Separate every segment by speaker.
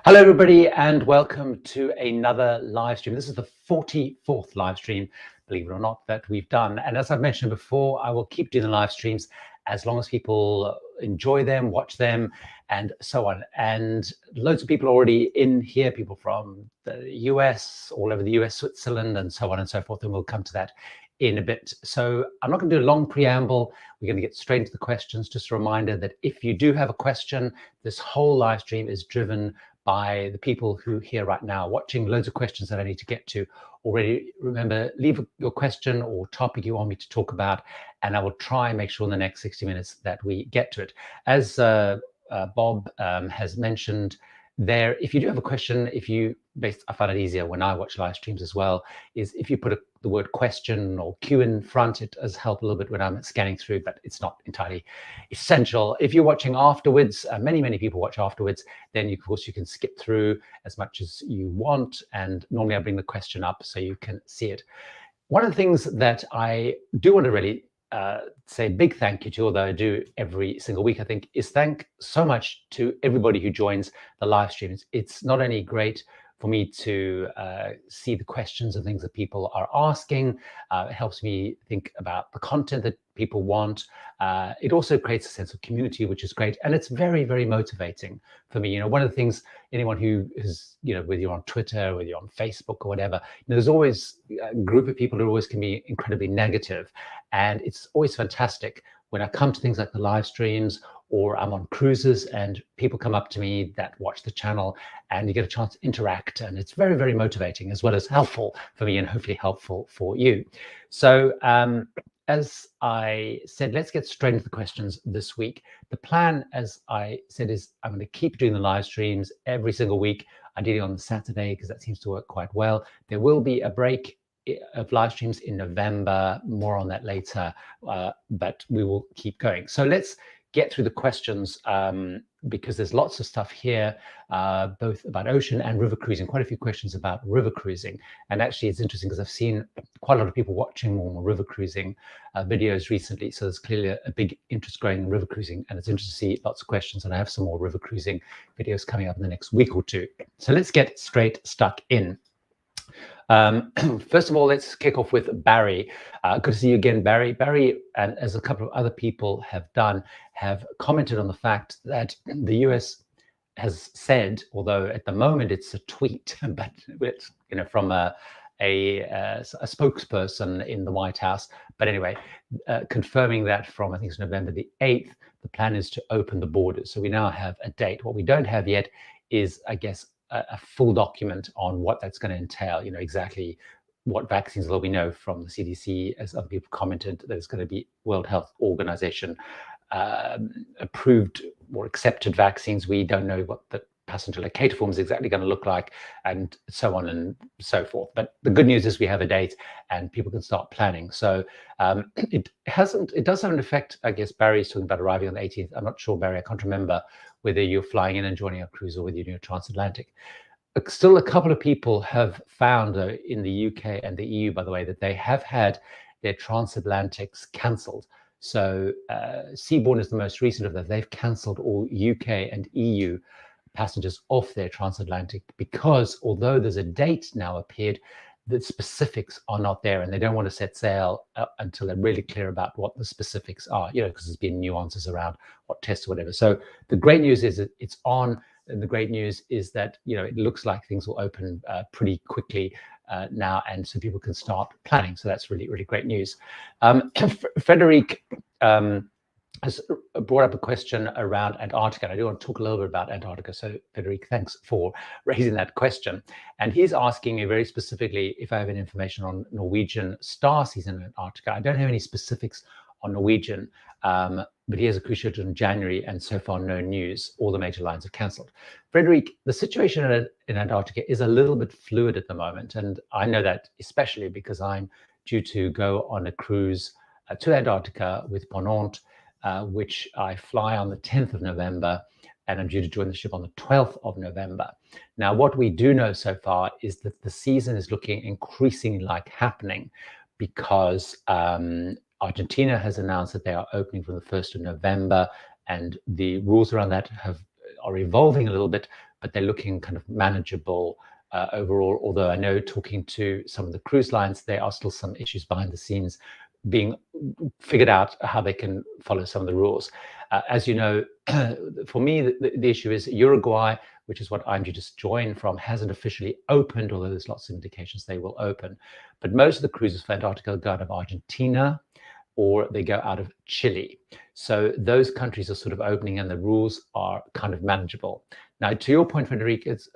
Speaker 1: Hello, everybody, and welcome to another live stream. This is the 44th live stream, believe it or not, that we've done. And as I've mentioned before, I will keep doing the live streams as long as people enjoy them, watch them, and so on. And loads of people already in here, people from the US, all over the US, Switzerland, and so on and so forth. And we'll come to that in a bit. So I'm not going to do a long preamble. We're going to get straight into the questions. Just a reminder that if you do have a question, this whole live stream is driven by the people who are here right now watching. Loads of questions that I need to get to already. Remember, leave your question or topic you want me to talk about, and I will try and make sure in the next 60 minutes that we get to it. As Bob has mentioned there, if you do have a question, I find it easier when I watch live streams as well, is if you put the word question or Q in front, it does help a little bit when I'm scanning through, but it's not entirely essential. If you're watching afterwards, many people watch afterwards, then of course you can skip through as much as you want, and normally I bring the question up so you can see it. One of the things that I do want to really say a big thank you to, although I do every single week, I think, is thank so much to everybody who joins the live streams. It's not only great for me to see the questions and things that people are asking. It helps me think about the content that people want. It also creates a sense of community, which is great. And it's very, very motivating for me. One of the things, anyone who is, whether you're on Twitter, whether you're on Facebook or whatever, there's always a group of people who always can be incredibly negative. And it's always fantastic when I come to things like the live streams, or I'm on cruises and people come up to me that watch the channel and you get a chance to interact. And it's very, very motivating, as well as helpful for me and hopefully helpful for you. So as I said, let's get straight into the questions this week. The plan, as I said, is I'm going to keep doing the live streams every single week, ideally on the Saturday, because that seems to work quite well. There will be a break of live streams in November, more on that later, but we will keep going. So let's get through the questions, because there's lots of stuff here, both about ocean and river cruising, quite a few questions about river cruising. And actually it's interesting because I've seen quite a lot of people watching more river cruising videos recently. So there's clearly a big interest growing in river cruising, and it's interesting to see lots of questions. And I have some more river cruising videos coming up in the next week or two. So let's get straight stuck in. First of all, let's kick off with Barry. Good to see you again, Barry. Barry, and as a couple of other people have ddone, have commented on the fact that the US has said, although at the moment it's a tweet, but it's from a spokesperson in the White House. But anyway, confirming that from, I think it's November the 8th, the plan is to open the borders. So we now have a date. What we don't have yet is, I guess, a full document on what that's going to entail, exactly what vaccines, although we know from the CDC, as other people commented, that it's going to be World Health Organization approved or accepted vaccines. We don't know what the passenger locator form is exactly going to look like, and so on and so forth. But the good news is we have a date and people can start planning. So it does have an effect. I guess Barry's talking about arriving on the 18th. I'm not sure, Barry, I can't remember whether you're flying in and joining a cruise or whether you're doing a transatlantic. Still, a couple of people have found in the UK and the EU, by the way, that they have had their transatlantics cancelled. So Seabourn is the most recent of that. They've cancelled all UK and EU passengers off their transatlantic because, although there's a date now appeared, the specifics are not there, and they don't want to set sail until they're really clear about what the specifics are, because there's been nuances around what tests or whatever. So the great news is that it's on, and the great news is that, it looks like things will open pretty quickly now, and so people can start planning. So that's really, really great news. Frederic has brought up a question around Antarctica. And I do want to talk a little bit about Antarctica. So Frederic, thanks for raising that question. And he's asking me very specifically if I have any information on Norwegian star season in Antarctica. I don't have any specifics on Norwegian, but he has a cruise schedule in January, and so far no news. All the major lines are cancelled. Frederic, the situation in Antarctica is a little bit fluid at the moment. And I know that especially because I'm due to go on a cruise to Antarctica with Ponant, which I fly on the 10th of November, and I'm due to join the ship on the 12th of November. Now, what we do know so far is that the season is looking increasingly like happening, because Argentina has announced that they are opening from the 1st of November, and the rules around that are evolving a little bit, but they're looking kind of manageable overall. Although I know, talking to some of the cruise lines, there are still some issues behind the scenes being figured out how they can follow some of the rules. As you know, for me, the issue is Uruguay, which is what IMG just joined from, hasn't officially opened, although there's lots of indications they will open. But most of the cruises for Antarctica go out of Argentina, or they go out of Chile. So those countries are sort of opening and the rules are kind of manageable. Now, to your point, Frederica's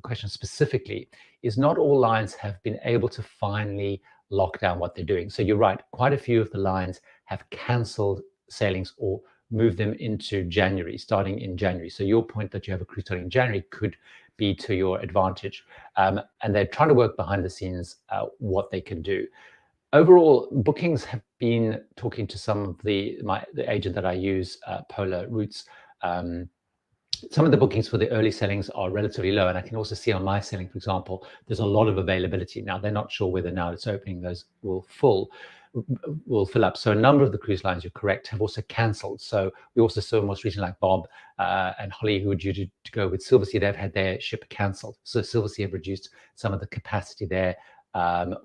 Speaker 1: question specifically, is not all lines have been able to finally lock down what they're doing. So you're right, quite a few of the lines have cancelled sailings or moved them into January, starting in January. So your point that you have a cruise starting in January could be to your advantage. And they're trying to work behind the scenes what they can do. Overall, bookings have been talking to some of the agent that I use, Polar Routes. Some of the bookings for the early sailings are relatively low, and I can also see on my sailing, for example, there's a lot of availability. Now, they're not sure whether now it's opening, those will fill up. So a number of the cruise lines, you're correct, have also cancelled. So we also saw most recently, like Bob and Holly, who were due to go with Silversea, they've had their ship cancelled. So Silversea have reduced some of the capacity there.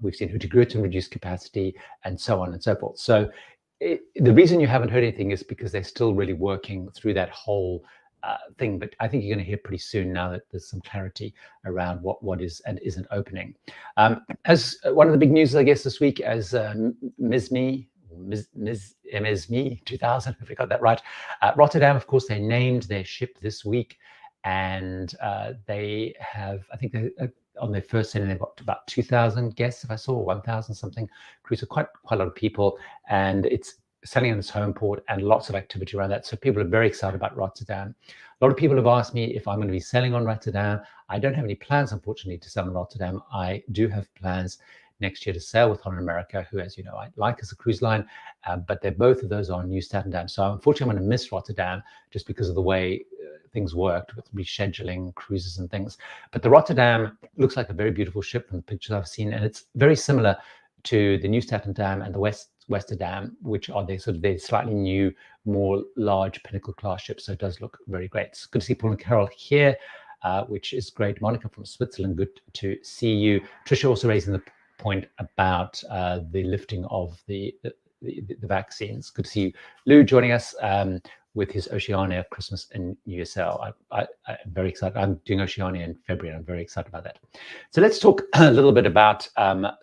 Speaker 1: We've seen Hurtigruten reduce capacity, and so on and so forth. So the reason you haven't heard anything is because they're still really working through that whole thing. But I think you're going to hear pretty soon, now that there's some clarity around what is and isn't opening. As one of the big news, I guess, this week, as MSME 2000, if I got that right, Rotterdam, of course, they named their ship this week, and they have, I think they on their first sailing, they've got about 2,000 guests, if I saw, 1,000 something cruise, so quite a lot of people, and it's sailing in its home port and lots of activity around that. So people are very excited about Rotterdam. A lot of people have asked me if I'm going to be sailing on Rotterdam. I don't have any plans, unfortunately, to sail on Rotterdam. I do have plans next year to sail with Holland America, who, as you know, I like as a cruise line, but both of those are on New Statendam. So unfortunately, I'm going to miss Rotterdam just because of the way things worked with rescheduling cruises and things. But the Rotterdam looks like a very beautiful ship from the pictures I've seen, and it's very similar to the New Statendam and the Westerdam, which are their slightly new, more large Pinnacle class ships. So it does look very great. It's good to see Paul and Carol here, which is great. Monica from Switzerland, good to see you. Tricia also raising the point about the lifting of the vaccines. Good to see you. Lou joining us with his Oceania Christmas and New Year sale. I'm very excited. I'm doing Oceania in February, and I'm very excited about that. So let's talk a little bit about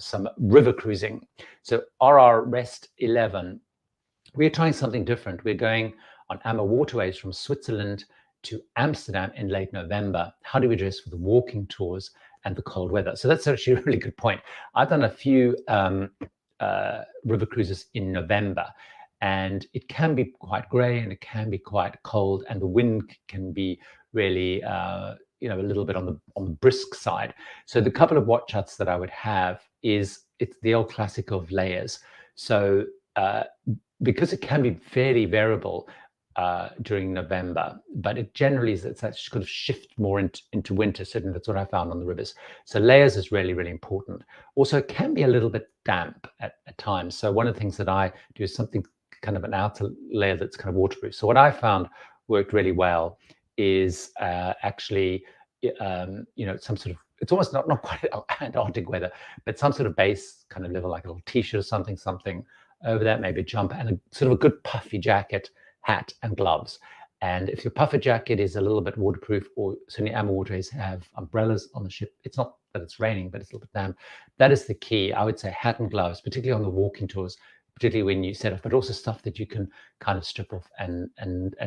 Speaker 1: some river cruising. So RR Rest 11, we're trying something different. We're going on Amber waterways from Switzerland to Amsterdam in late November. How do we dress for the walking tours and the cold weather? So that's actually a really good point. I've done a few river cruises in November, and it can be quite grey and it can be quite cold, and the wind can be really a little bit on the brisk side. So the couple of watch outs that I would have is, it's the old classic of layers. So because it can be fairly variable during November, but it generally is, it's that sort of shift more into winter. Certainly that's what I found on the rivers. So layers is really, really important. Also, it can be a little bit damp at times. So one of the things that I do is something kind of an outer layer that's kind of waterproof. So what I found worked really well is actually some sort of, it's almost not quite Antarctic weather, but some sort of base kind of level, like a little t-shirt or something over that, maybe a jumper, and a sort of a good puffy jacket, hat and gloves. And if your puffer jacket is a little bit waterproof, or certainly Amber waterways have umbrellas on the ship, it's not that it's raining, but it's a little bit damp. That is the key. I would say hat and gloves, particularly on the walking tours, particularly when you set off, but also stuff that you can kind of strip off and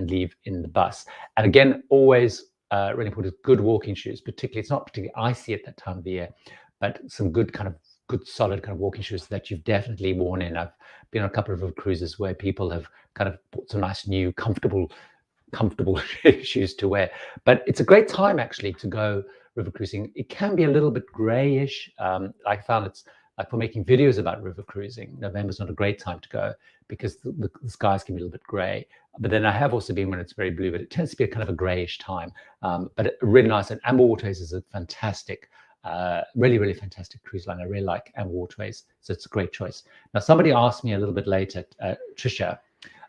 Speaker 1: leave in the bus. And again, always really important, good walking shoes, particularly, it's not particularly icy at that time of the year, but some good solid kind of walking shoes that you've definitely worn in. I've been on a couple of cruises where people have kind of bought some nice new comfortable shoes to wear. But it's a great time actually to go river cruising. It can be a little bit grayish. I found it's like, for making videos about river cruising, November's not a great time to go because the skies can be a little bit gray. But then I have also been when it's very blue, but it tends to be a kind of a grayish time. But really nice. And Amber Waterways is a fantastic, really, really fantastic cruise line. I really like Amber Waterways, so it's a great choice. Now, somebody asked me a little bit later, Tricia,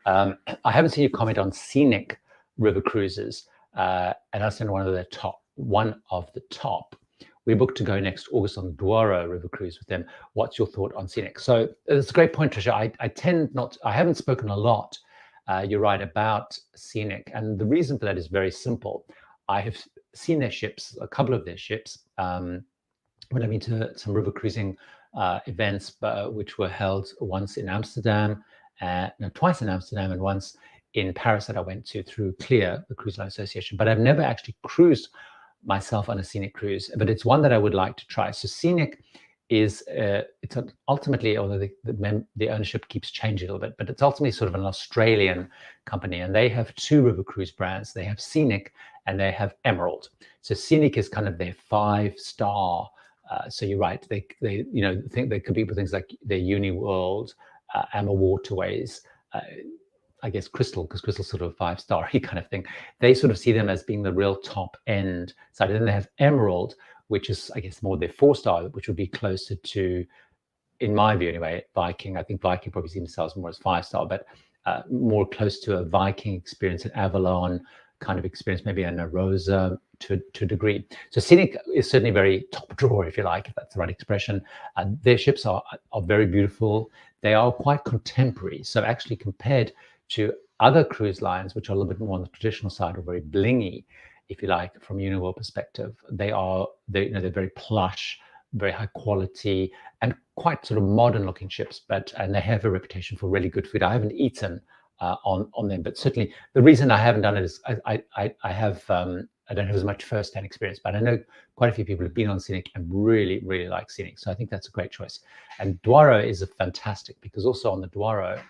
Speaker 1: I haven't seen you comment on Scenic river cruises. and that's in one of the top. We booked to go next August on the Douro River Cruise with them. What's your thought on Scenic? So it's a great point, Tricia. I haven't spoken a lot, you're right, about Scenic. And the reason for that is very simple. I have seen their ships, a couple of their ships, when I've been to some river cruising events, which were held once in Amsterdam, twice in Amsterdam, and once in Paris that I went to through CLEAR, the Cruise Line Association. But I've never actually cruised myself on a Scenic cruise, but it's one that I would like to try. So Scenic is ultimately, although the ownership keeps changing a little bit, but it's ultimately sort of an Australian company, and they have two river cruise brands. They have Scenic and they have Emerald. So Scenic is kind of their 5-star. So you're right. They think they compete with things like their Uni World, Amber Waterways. I guess Crystal, because Crystal's sort of a 5-star kind of thing. They sort of see them as being the real top end side. And then they have Emerald, which is, I guess, more their 4-star, which would be closer to, in my view anyway, Viking. I think Viking probably see themselves more as 5-star, but more close to a Viking experience, an Avalon kind of experience, maybe a Narosa to a degree. So Scenic is certainly very top drawer, if you like, if that's the right expression. Their ships are very beautiful. They are quite contemporary. So actually compared to other cruise lines, which are a little bit more on the traditional side, or very blingy, if you like, from a Uniworld perspective, they're very plush, very high quality, and quite sort of modern looking ships. And they have a reputation for really good food. I haven't eaten on them, but certainly the reason I haven't done it is I don't have as much first-hand experience, but I know quite a few people have been on Scenic and really, really like Scenic. So I think that's a great choice. And Douro is a fantastic, because also on the Douro,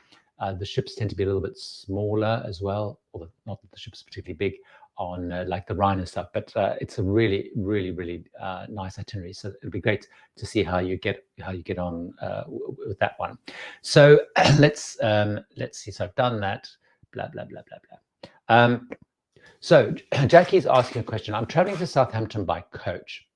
Speaker 1: the ships tend to be a little bit smaller as well, although not that the ship's particularly big on like the Rhine and stuff, but it's a really, really, really nice itinerary. So it'll be great to see how you get on with that one. So let's see. So I've done that. Blah blah blah blah blah. So Jackie's asking a question. I'm traveling to Southampton by coach.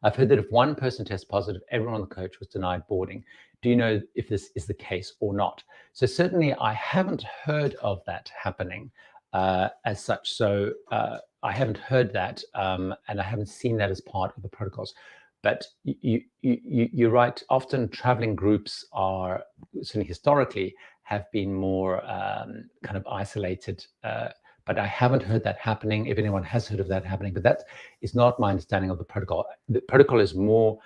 Speaker 1: I've heard that if one person tests positive, everyone on the coach was denied boarding. Do you know if this is the case or not? So certainly I haven't heard of that happening as such. So I haven't heard that, and I haven't seen that as part of the protocols. But you're right. Often traveling groups are, certainly historically, have been more kind of isolated. But I haven't heard that happening. If anyone has heard of that happening, but that is not my understanding of the protocol. The protocol is more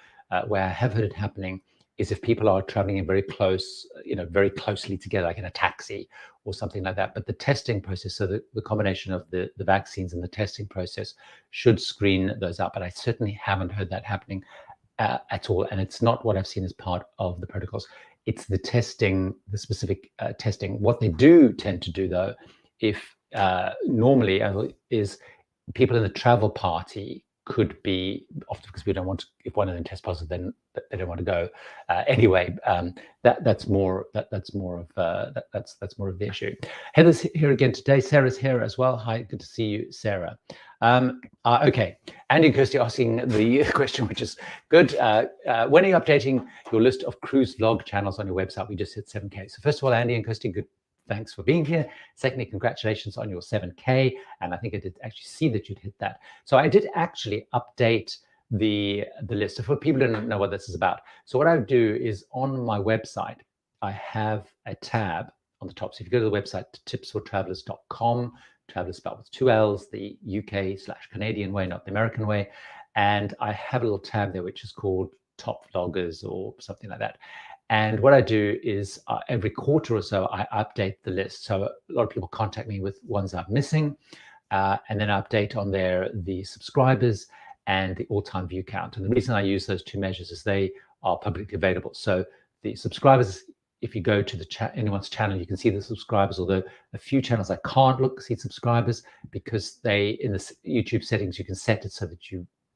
Speaker 1: where I have heard it happening is if people are traveling in very close, very closely together, like in a taxi or something like that. But the testing process, so the combination of the vaccines and the testing process should screen those out. But I certainly haven't heard that happening at all. And it's not what I've seen as part of the protocols. It's the testing, the specific testing. What they do tend to do, though, if normally is people in the travel party could be, often because we don't want to, if one of them tests positive, then they don't want to go anyway. That's more of the issue. Heather's here again today. Sarah's here as well. Hi, good to see you, Sarah. Okay, Andy and Kirsty asking the question, which is good. When are you updating your list of cruise vlog channels on your website? We just hit 7K. So first of all, Andy and Kirsty, good. Thanks for being here. Secondly, congratulations on your 7K. And I think I did actually see that you'd hit that. So I did actually update the list. So for people who don't know what this is about. So what I would do is on my website, I have a tab on the top. So if you go to the website, tipsfortravelers.com, travelers spelled with 2 L's, the UK/Canadian way, not the American way. And I have a little tab there, which is called Top Vloggers or something like that. And what I do is every quarter or so, I update the list. So a lot of people contact me with ones I'm missing, and then I update on there the subscribers and the all-time view count. And the reason I use those two measures is they are publicly available. So the subscribers, if you go to anyone's channel, you can see the subscribers, although a few channels I can't see subscribers because in the YouTube settings, you can set it so that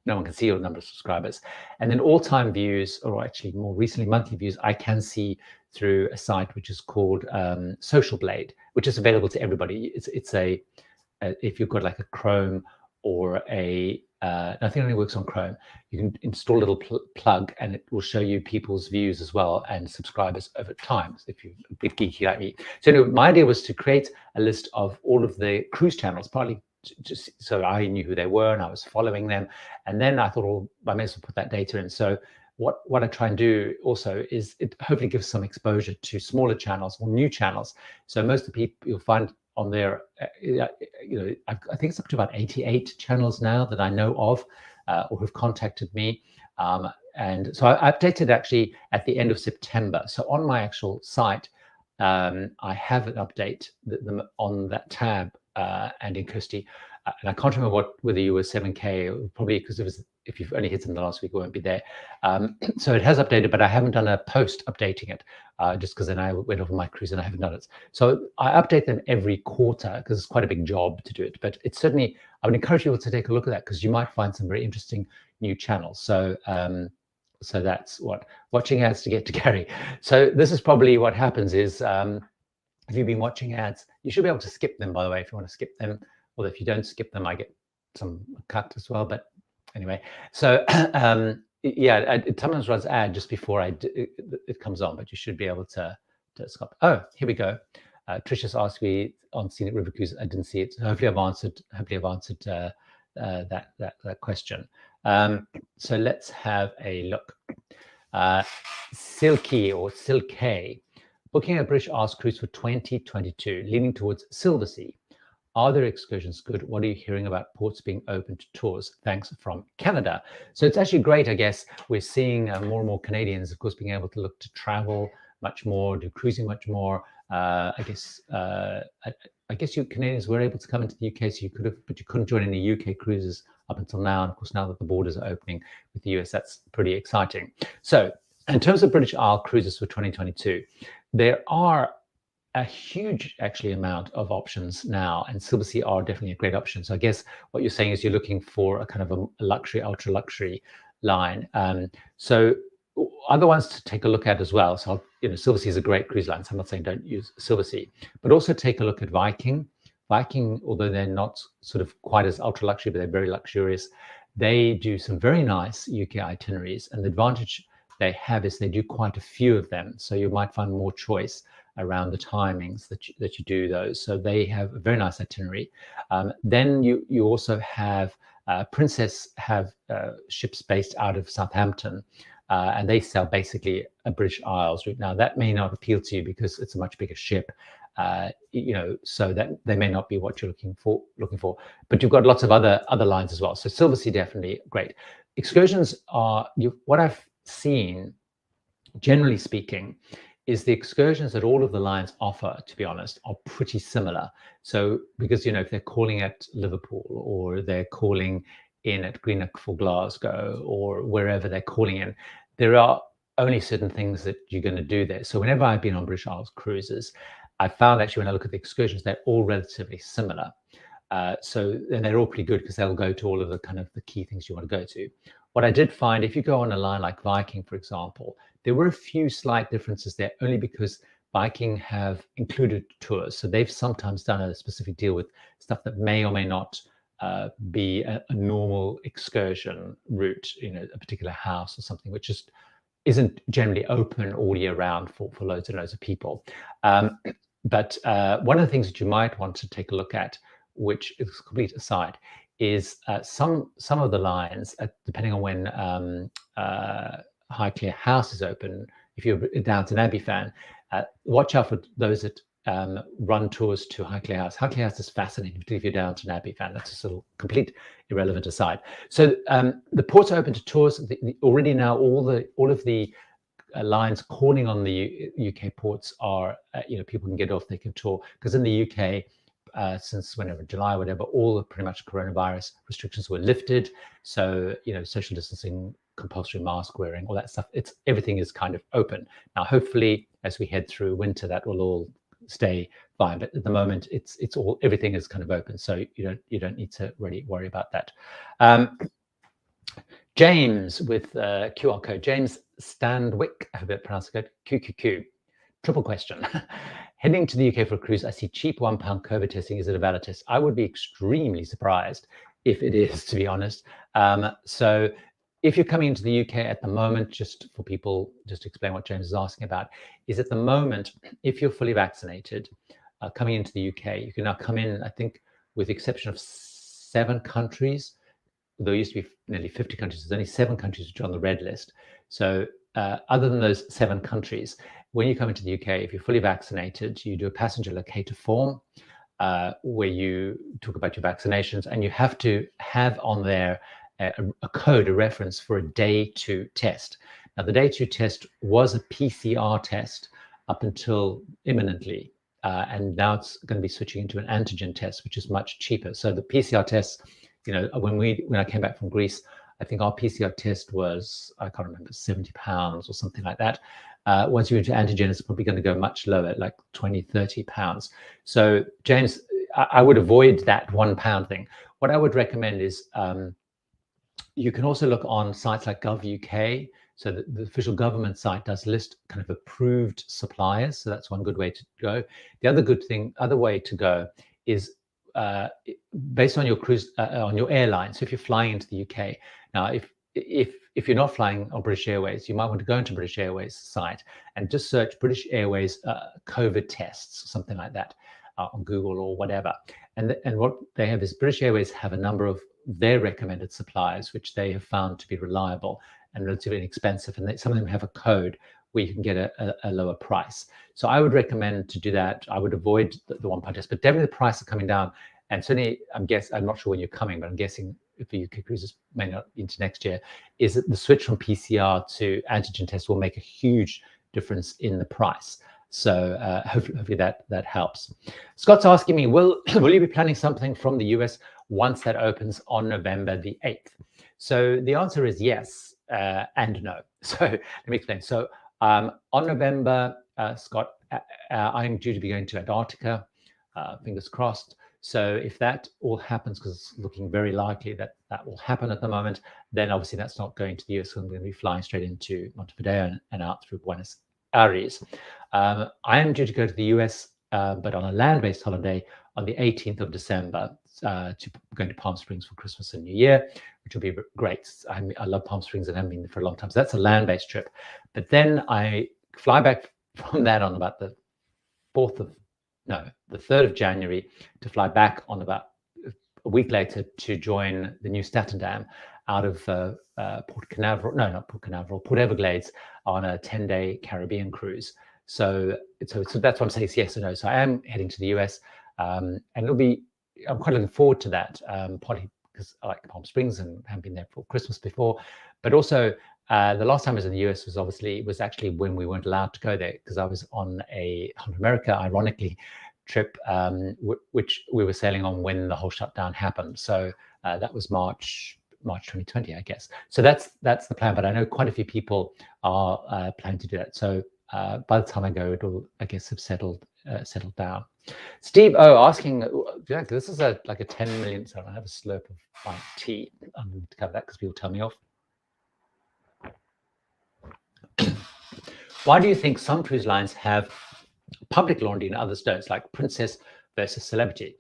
Speaker 1: no one can see your number of subscribers. And then all-time views, or actually more recently monthly views, I can see through a site which is called Social Blade, which is available to everybody. It's if you've got like a Chrome or I think it only works on Chrome, you can install a little plug and it will show you people's views as well and subscribers over time, if you're a bit geeky like me. So anyway, my idea was to create a list of all of the cruise channels, partly just so I knew who they were and I was following them. And then I thought, well, I may as well put that data in. So what I try and do also is it hopefully gives some exposure to smaller channels or new channels. So most of the people you'll find on there, I think it's up to about 88 channels now that I know of or have contacted me. And so I updated actually at the end of September. So on my actual site, I have an update on that tab and in Kirsty. And I can't remember whether you were 7K, probably because if you've only hit them the last week, it won't be there. So it has updated, but I haven't done a post updating it just because then I went off on my cruise and I haven't done it. So I update them every quarter because it's quite a big job to do it. But it's certainly, I would encourage people to take a look at that because you might find some very interesting new channels. So so that's what watching ads to get to Gary. So this is probably what happens is if you've been watching ads, you should be able to skip them, by the way, if you want to skip them. Although if you don't skip them, I get some cut as well. But anyway, so yeah, it sometimes runs ad just before it comes on, but you should be able to stop. Oh, here we go. Tricia's asked me on Scenic River Cruise. I didn't see it. Hopefully I've answered that question. So let's have a look. Silky or Silke, booking a British Isles cruise for 2022, leaning towards Silversea. Are there excursions good? What are you hearing about ports being open to tours? Thanks from Canada. So it's actually great, I guess. We're seeing more and more Canadians, of course, being able to look to travel much more, do cruising much more. I guess you Canadians were able to come into the UK, so you could have, but you couldn't join any UK cruises up until now. And of course, now that the borders are opening with the US, that's pretty exciting. So in terms of British Isle cruises for 2022, there are a huge actually amount of options now, and Silversea are definitely a great option. So I guess what you're saying is you're looking for a kind of a luxury, ultra luxury line. So other ones to take a look at as well. So Silversea is a great cruise line, so I'm not saying don't use Silversea, but also take a look at Viking. Viking, although they're not sort of quite as ultra luxury, but they're very luxurious, they do some very nice UK itineraries, and the advantage they have is they do quite a few of them, so you might find more choice around the timings that you do those. So they have a very nice itinerary. Then you also have Princess have ships based out of Southampton, and they sell basically a British Isles route. Now that may not appeal to you because it's a much bigger ship, so that they may not be what you're looking for. But you've got lots of other lines as well. So Silversea definitely great. Excursions are what I've seen, generally speaking, is the excursions that all of the lines offer, to be honest, are pretty similar. So because, if they're calling at Liverpool or they're calling in at Greenock for Glasgow or wherever they're calling in, there are only certain things that you're going to do there. So whenever I've been on British Isles cruises, I found actually when I look at the excursions, they're all relatively similar. So then they're all pretty good because they'll go to all of the kind of the key things you want to go to. What I did find, if you go on a line like Viking, for example, there were a few slight differences there, only because Viking have included tours. So they've sometimes done a specific deal with stuff that may or may not be a normal excursion route, a particular house or something, which just isn't generally open all year round for loads and loads of people. But one of the things that you might want to take a look at, which is a complete aside, is some of the lines, depending on when Highclere House is open. If you're a Downton Abbey fan, watch out for those that run tours to Highclere House. Highclere House is fascinating, particularly if you're a Downton Abbey fan. That's a sort of complete irrelevant aside. So the ports are open to tours. Already now, all of the lines calling on the UK ports are, people can get off, they can tour, because in the UK, since whenever, July, whatever, all the pretty much coronavirus restrictions were lifted. So, social distancing, compulsory mask wearing, all that stuff, everything is kind of open. Now, hopefully, as we head through winter, that will all stay fine. But at the moment, everything is kind of open. So you don't need to really worry about that. James with QR code, James Standwick, I hope I pronounced it good, QQQ. Triple question. Heading to the UK for a cruise, I see cheap £1 COVID testing. Is it a valid test? I would be extremely surprised if it is, to be honest. So if you're coming into the UK at the moment, just for people, just to explain what James is asking about, is at the moment, if you're fully vaccinated, coming into the UK, you can now come in, I think, with the exception of 7 countries. There used to be nearly 50 countries. There's only 7 countries which are on the red list. So other than those 7 countries, when you come into the UK, if you're fully vaccinated, you do a passenger locator form where you talk about your vaccinations, and you have to have on there a code, a reference for a day 2 test. Now, the day 2 test was a PCR test up until imminently, and now it's going to be switching into an antigen test, which is much cheaper. So the PCR tests, you know, when I came back from Greece, I think our PCR test was, I can't remember, £70 or something like that. Once you're into antigen, it's probably going to go much lower, like £20, £30. So, James, I would avoid that £1 thing. What I would recommend is you can also look on sites like Gov.uk. So the official government site does list kind of approved suppliers. So that's one good way to go. The other way to go is based on your cruise, on your airline. So if you're flying into the UK, now if you're not flying on British Airways, you might want to go into British Airways site and just search British Airways COVID tests, or something like that, on Google or whatever. And what they have is British Airways have a number of their recommended suppliers, which they have found to be reliable and relatively inexpensive. And some of them have a code where you can get a lower price. So I would recommend to do that. I would avoid the £1 test, but definitely the price are coming down. And certainly, I'm not sure when you're coming, but I'm guessing if the UK cruises may not into next year, is that the switch from PCR to antigen test will make a huge difference in the price. So hopefully that helps. Scott's asking me, will you be planning something from the US once that opens on November the 8th? So the answer is yes and no. So let me explain. So on November, Scott, I'm due to be going to Antarctica, fingers crossed. So if that all happens, because it's looking very likely that that will happen at the moment, then obviously that's not going to the US. So I'm going to be flying straight into Montevideo and out through Buenos Aires. I am due to go to the US, but on a land-based holiday on the 18th of December, going to Palm Springs for Christmas and New Year, which will be great. I love Palm Springs and haven't been there for a long time. So that's a land-based trip. But then I fly back from that on about the 3rd of January to fly back on about a week later to join the new Statendam out of Port Everglades on a 10-day Caribbean cruise. So that's what I'm saying, it's yes or no. So I am heading to the US, and I'm quite looking forward to that, partly because I like Palm Springs and haven't been there for Christmas before, but also the last time I was in the US was actually when we weren't allowed to go there, because I was on a America, ironically, trip, which we were sailing on when the whole shutdown happened. So that was March 2020, I guess. So that's the plan. But I know quite a few people are planning to do that. So by the time I go, it'll, I guess, have settled down. Steve O asking, yeah, this is like a 10 million. So I have a slurp of my tea. I'm going to cover that because people tell me off. Why do you think some cruise lines have public laundry and others don't, like Princess versus Celebrity?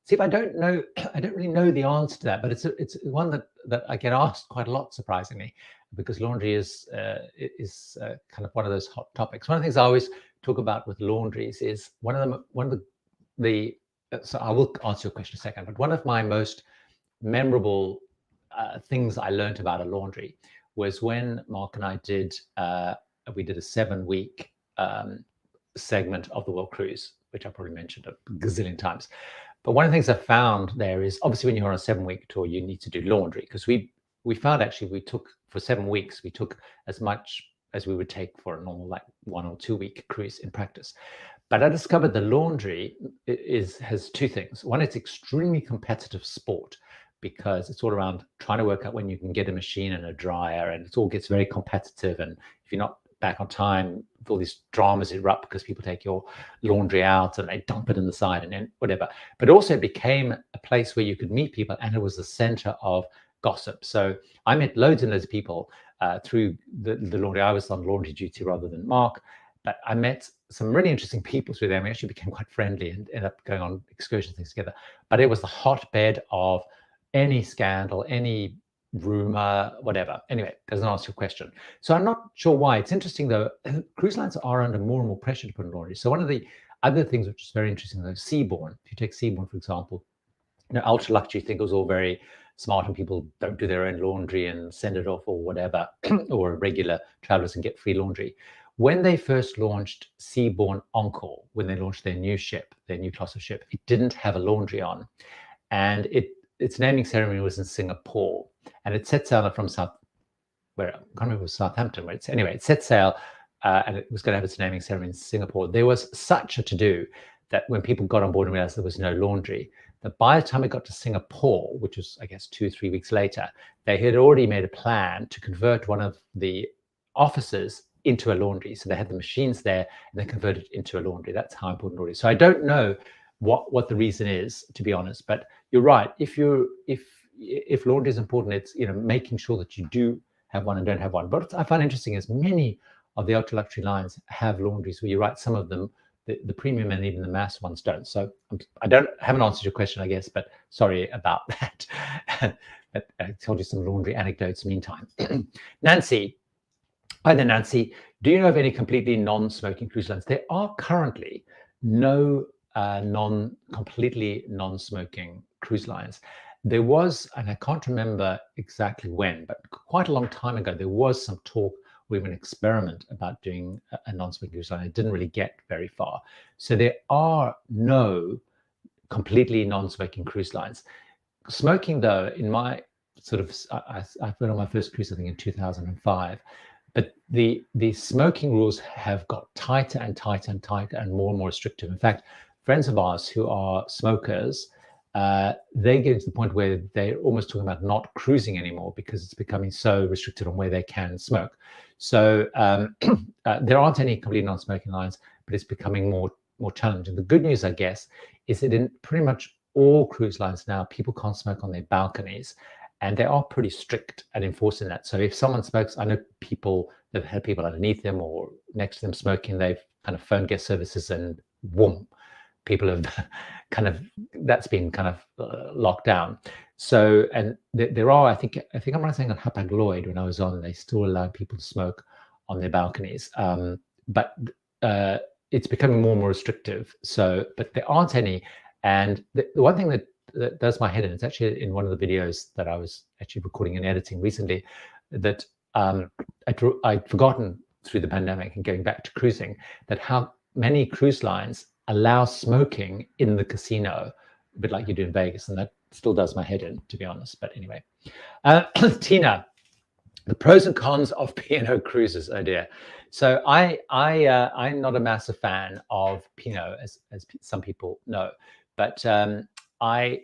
Speaker 1: See, I don't really know the answer to that, but it's one that I get asked quite a lot, surprisingly, because laundry is kind of one of those hot topics. One of the things I always talk about with laundries is so I will answer your question in a second, but one of my most memorable things I learned about a laundry was when Mark and I we did a 7-week segment of the World Cruise, which I probably mentioned a gazillion times. But one of the things I found there is, obviously when you're on a 7-week tour, you need to do laundry, because we found actually for 7 weeks, we took as much as we would take for a normal like 1 or 2 week cruise in practice. But I discovered the laundry has two things. One, it's extremely competitive sport, because it's all around trying to work out when you can get a machine and a dryer, and it all gets very competitive. And if you're not back on time, all these dramas erupt because people take your laundry out and they dump it in the side and then whatever. But also it became a place where you could meet people, and it was the center of gossip. So I met loads and loads of people through the laundry. I was on laundry duty rather than Mark, but I met some really interesting people through there. We actually became quite friendly and ended up going on excursion things together. But it was the hotbed of any scandal, any rumor, whatever. Anyway, doesn't answer your question. So I'm not sure why. It's interesting though, cruise lines are under more and more pressure to put in laundry. So one of the other things which is very interesting though, seaborne. If you take seaborne, for example, ultra luxury think it was all very smart and people don't do their own laundry and send it off or whatever, or regular travelers can get free laundry. When they first launched Seabourn Encore, when they launched their new ship, their new class of ship, it didn't have a laundry on. And its naming ceremony was in Singapore. And it set sail from where I can't remember, it was Southampton. Anyway, it set sail and it was going to have its naming ceremony in Singapore. There was such a to-do that when people got on board and realized there was no laundry, that by the time it got to Singapore, which was, I guess, 2-3 weeks later, they had already made a plan to convert one of the offices into a laundry. So they had the machines there and they converted it into a laundry. That's how important laundry is. So I don't know what the reason is, to be honest, but you're right. If laundry is important, it's making sure that you do have one and don't have one. But what I find interesting is many of the ultra luxury lines have laundries where you're right, some of them, the premium and even the mass ones don't. So I haven't answered your question, I guess, but sorry about that. But I told you some laundry anecdotes meantime. Nancy. Hi there, Nancy. Do you know of any completely non-smoking cruise lines? There are currently no completely non-smoking cruise lines. There was, and I can't remember exactly when, but quite a long time ago, there was some talk or even experiment about doing a non-smoking cruise line. It didn't really get very far. So there are no completely non-smoking cruise lines. Smoking, though, in my I went on my first cruise, I think, in 2005. But the smoking rules have got tighter and tighter and tighter and more restrictive. In fact, friends of ours who are smokers, they get to the point where they're almost talking about not cruising anymore because it's becoming so restricted on where they can smoke. So there aren't any complete non-smoking lines, but it's becoming more challenging. The good news, I guess, is that in pretty much all cruise lines now, people can't smoke on their balconies. And they are pretty strict at enforcing that. So if someone smokes, I know people that have had people underneath them or next to them smoking, they've kind of phoned guest services and whoom, people have that's been kind of locked down. So, and there are, I think I'm right saying on Hapag Lloyd when I was on, they still allow people to smoke on their balconies. But it's becoming more and more restrictive. So, but there aren't any. And the one thing that does my head in, it's actually in one of the videos that I was actually recording and editing recently, that I'd forgotten through the pandemic and going back to cruising, that how many cruise lines allow smoking in the casino, a bit like you do in Vegas, and that still does my head in, to be honest. But anyway, Tina, the pros and cons of P&O cruises. Oh dear. So I'm not a massive fan of P&O, as some people know, but I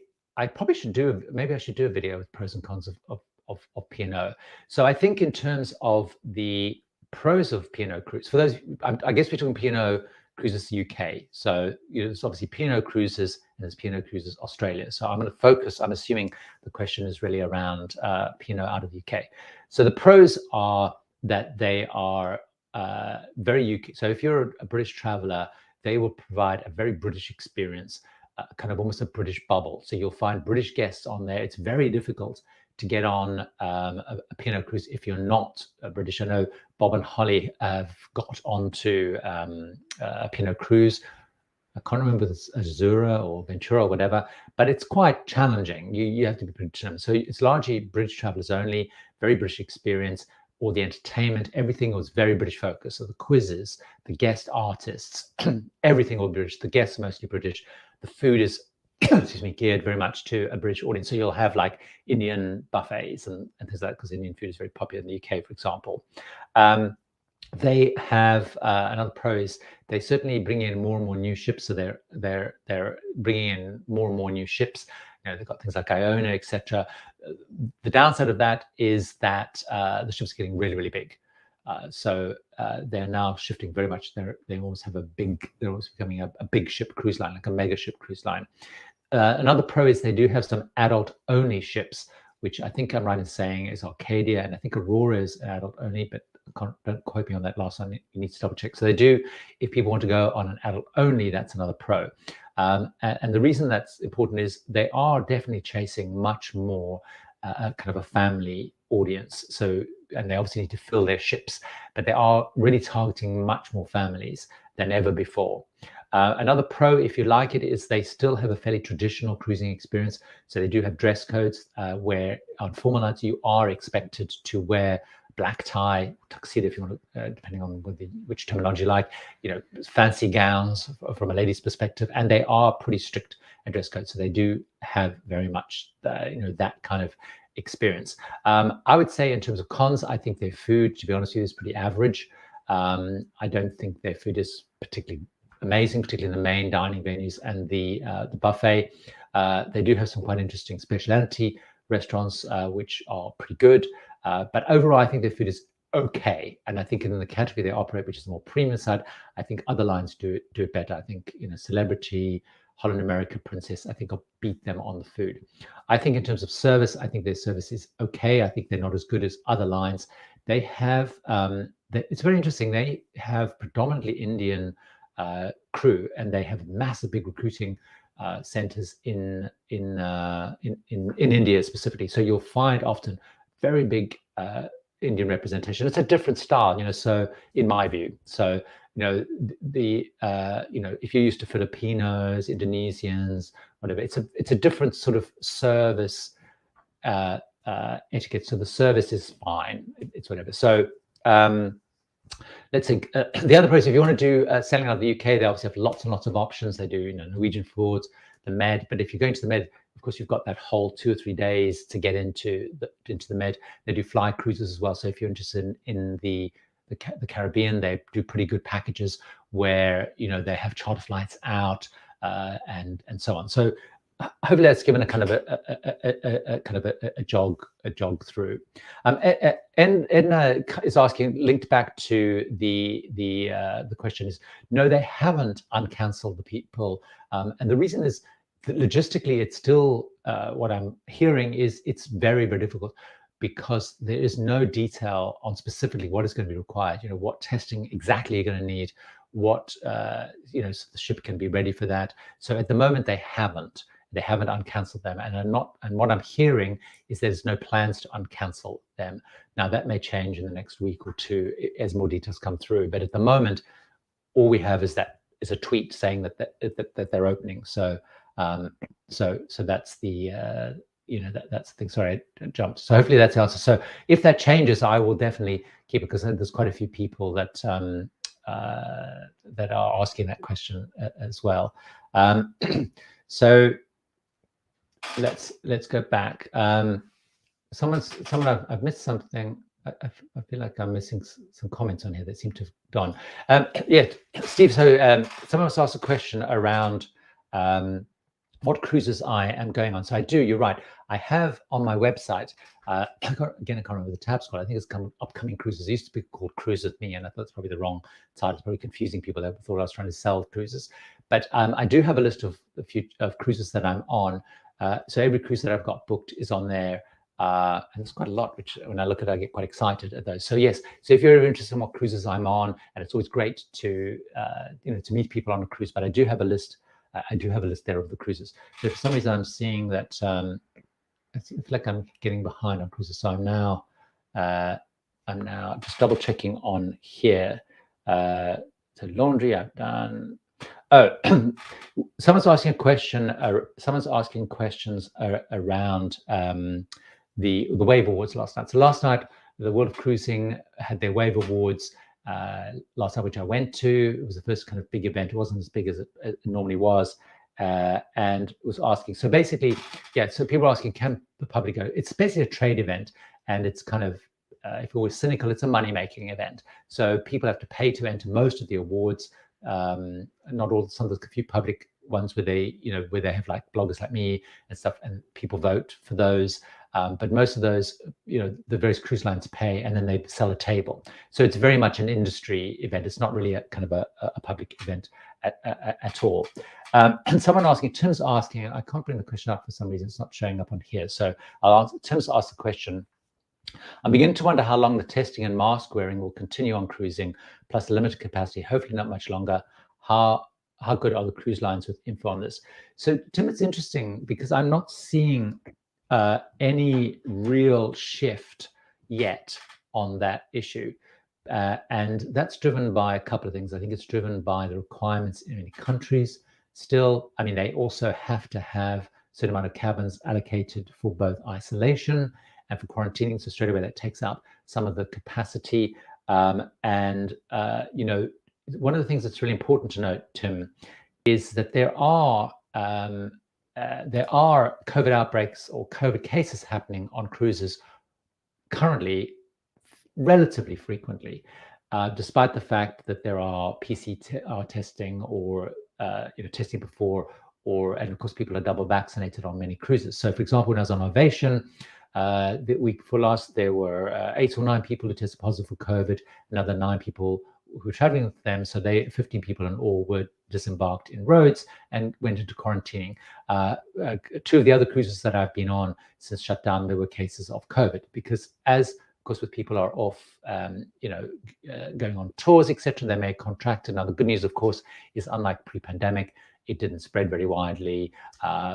Speaker 1: probably should maybe I should do a video with pros and cons of P&O. So I think in terms of the pros of P&O cruise, for those, I guess we're talking P&O Cruises UK. So there's obviously P&O Cruises and there's P&O Cruises Australia. So I'm going to focus, I'm assuming the question is really around P&O out of the UK. So the pros are that they are very UK. So if you're a British traveler, they will provide a very British experience, kind of almost a British bubble. So you'll find British guests on there. It's very difficult to get on a P&O cruise if you're not British. I know Bob and Holly have got onto a P&O cruise. I can't remember if it's Azura or Ventura or whatever, but it's quite challenging. You have to be British. So it's largely British travelers only, very British experience. All the entertainment, everything was very British focused. So the quizzes, the guest artists, everything was British. The guests mostly British. The food is, excuse me, geared very much to a British audience. So you'll have like Indian buffets and things like that, because Indian food is very popular in the UK, for example. They have another pro is they certainly bring in more and more new ships. So they're bringing in more and more new ships. They've got things like Iona, etc. The downside of that is that the ships are getting really, really big. So they're now shifting very much. They almost have they're almost becoming a big ship cruise line, like a mega ship cruise line. Another pro is they do have some adult only ships, which I think I'm right in saying is Arcadia, and I think Aurora is adult only, but don't quote me on that last one. You need to double check. So they do, if people want to go on an adult only, that's another pro. And the reason that's important is they are definitely chasing much more kind of a family audience. So, and they obviously need to fill their ships, but they are really targeting much more families than ever before. Another pro, if you like it, is they still have a fairly traditional cruising experience. So they do have dress codes where on formal nights you are expected to wear black tie, tuxedo, if you want to, depending on which terminology you like, fancy gowns from a lady's perspective, and they are pretty strict in dress code. So they do have very much, that kind of experience. I would say in terms of cons, I think their food, to be honest with you, is pretty average. I don't think their food is particularly amazing, particularly in the main dining venues and the buffet. They do have some quite interesting specialty restaurants, which are pretty good. But overall, I think their food is okay. And I think in the category they operate, which is the more premium side, I think other lines do it better. I think, Celebrity, Holland America, Princess, I think I'll beat them on the food. I think in terms of service, I think their service is okay. I think they're not as good as other lines. They have, it's very interesting. They have predominantly Indian crew, and they have massive big recruiting centers in India specifically. So you'll find often very big Indian representation. It's a different style, so in my view. So, if you're used to Filipinos, Indonesians, whatever, it's a different sort of service etiquette. So the service is fine. It's whatever. So let's think. The other process, if you want to do selling out of the UK, they obviously have lots and lots of options. They do, Norwegian Fords, the Med. But if you're going to the Med, of course, you've got that whole 2 or 3 days to get into the Med. They do fly cruises as well. So if you're interested in the Caribbean, they do pretty good packages where they have charter flights out and so on. So hopefully that's given a kind of a jog through. Edna is asking, linked back to the question is, no, they haven't uncancelled the people, and the reason is that logistically it's still what I'm hearing is it's very, very difficult, because there is no detail on specifically what is going to be required. What testing exactly you're going to need, what so the ship can be ready for that. So at the moment they haven't uncancelled them, and what I'm hearing is there's no plans to uncancel them. Now that may change in the next week or two as more details come through, but at the moment all we have is a tweet saying that they're opening. So that's the that's the thing. Sorry, I jumped. So hopefully that's the answer. So if that changes, I will definitely keep it, because there's quite a few people that are asking that question as well. So let's go back. Someone I've missed something. I feel like I'm missing some comments on here that seem to have gone. Yeah, Steve. So someone else asked a question around what cruises I am going on. So I do. You're right. I have on my website. Again, I can't remember the tab's called. I think it's upcoming cruises. It used to be called Cruise with Me, and I thought it's probably the wrong title. It's probably confusing people that thought I was trying to sell cruises. But I do have a list of cruises that I'm on. So every cruise that I've got booked is on there. And it's quite a lot, which when I look at it, I get quite excited at those. So yes, so if you're interested in what cruises I'm on, and it's always great to to meet people on a cruise, but I do have a list. I do have a list there of the cruises. So for some reason I'm seeing that I feel like I'm getting behind on cruises. So I'm now just double checking on here. So laundry I've done. Oh, someone's asking a question. Someone's asking questions around the Wave Awards last night. So last night, the World of Cruising had their Wave Awards last night, which I went to. It was the first kind of big event. It wasn't as big as it normally was, and was asking. So basically, yeah. So people are asking, can the public go? It's basically a trade event, and it's kind of, if you're cynical, it's a money-making event. So people have to pay to enter most of the awards. Not all. Some of the few public ones where they have like bloggers like me and stuff, and people vote for those. But most of those, the various cruise lines pay, and then they sell a table. So it's very much an industry event. It's not really a kind of a public event at all. And someone asking, Tim's asking, I can't bring the question up for some reason. It's not showing up on here. So Tim's asked the question. I'm beginning to wonder how long the testing and mask wearing will continue on cruising, plus limited capacity, hopefully not much longer. How good are the cruise lines with info on this? So Tim, it's interesting because I'm not seeing any real shift yet on that issue. And that's driven by a couple of things. I think it's driven by the requirements in many countries. Still, I mean, they also have to have a certain amount of cabins allocated for both isolation and for quarantining. So straight away, that takes up some of the capacity. You know, one of the things that's really important to note, Tim, is that there are COVID outbreaks or COVID cases happening on cruises currently relatively frequently, despite the fact that there are PCR testing or you know, testing before, and of course people are double vaccinated on many cruises. So for example, when I was on Ovation, the week before last, there were 8 or 9 people who tested positive for COVID, another 9 people who were traveling with them. So 15 people in all were disembarked in Rhodes and went into quarantining. 2 of the other cruises that I've been on since shutdown, there were cases of COVID, because of course, with people are off, you know, going on tours, etc., they may contract it. Now, the good news, of course, is unlike pre-pandemic, it didn't spread very widely.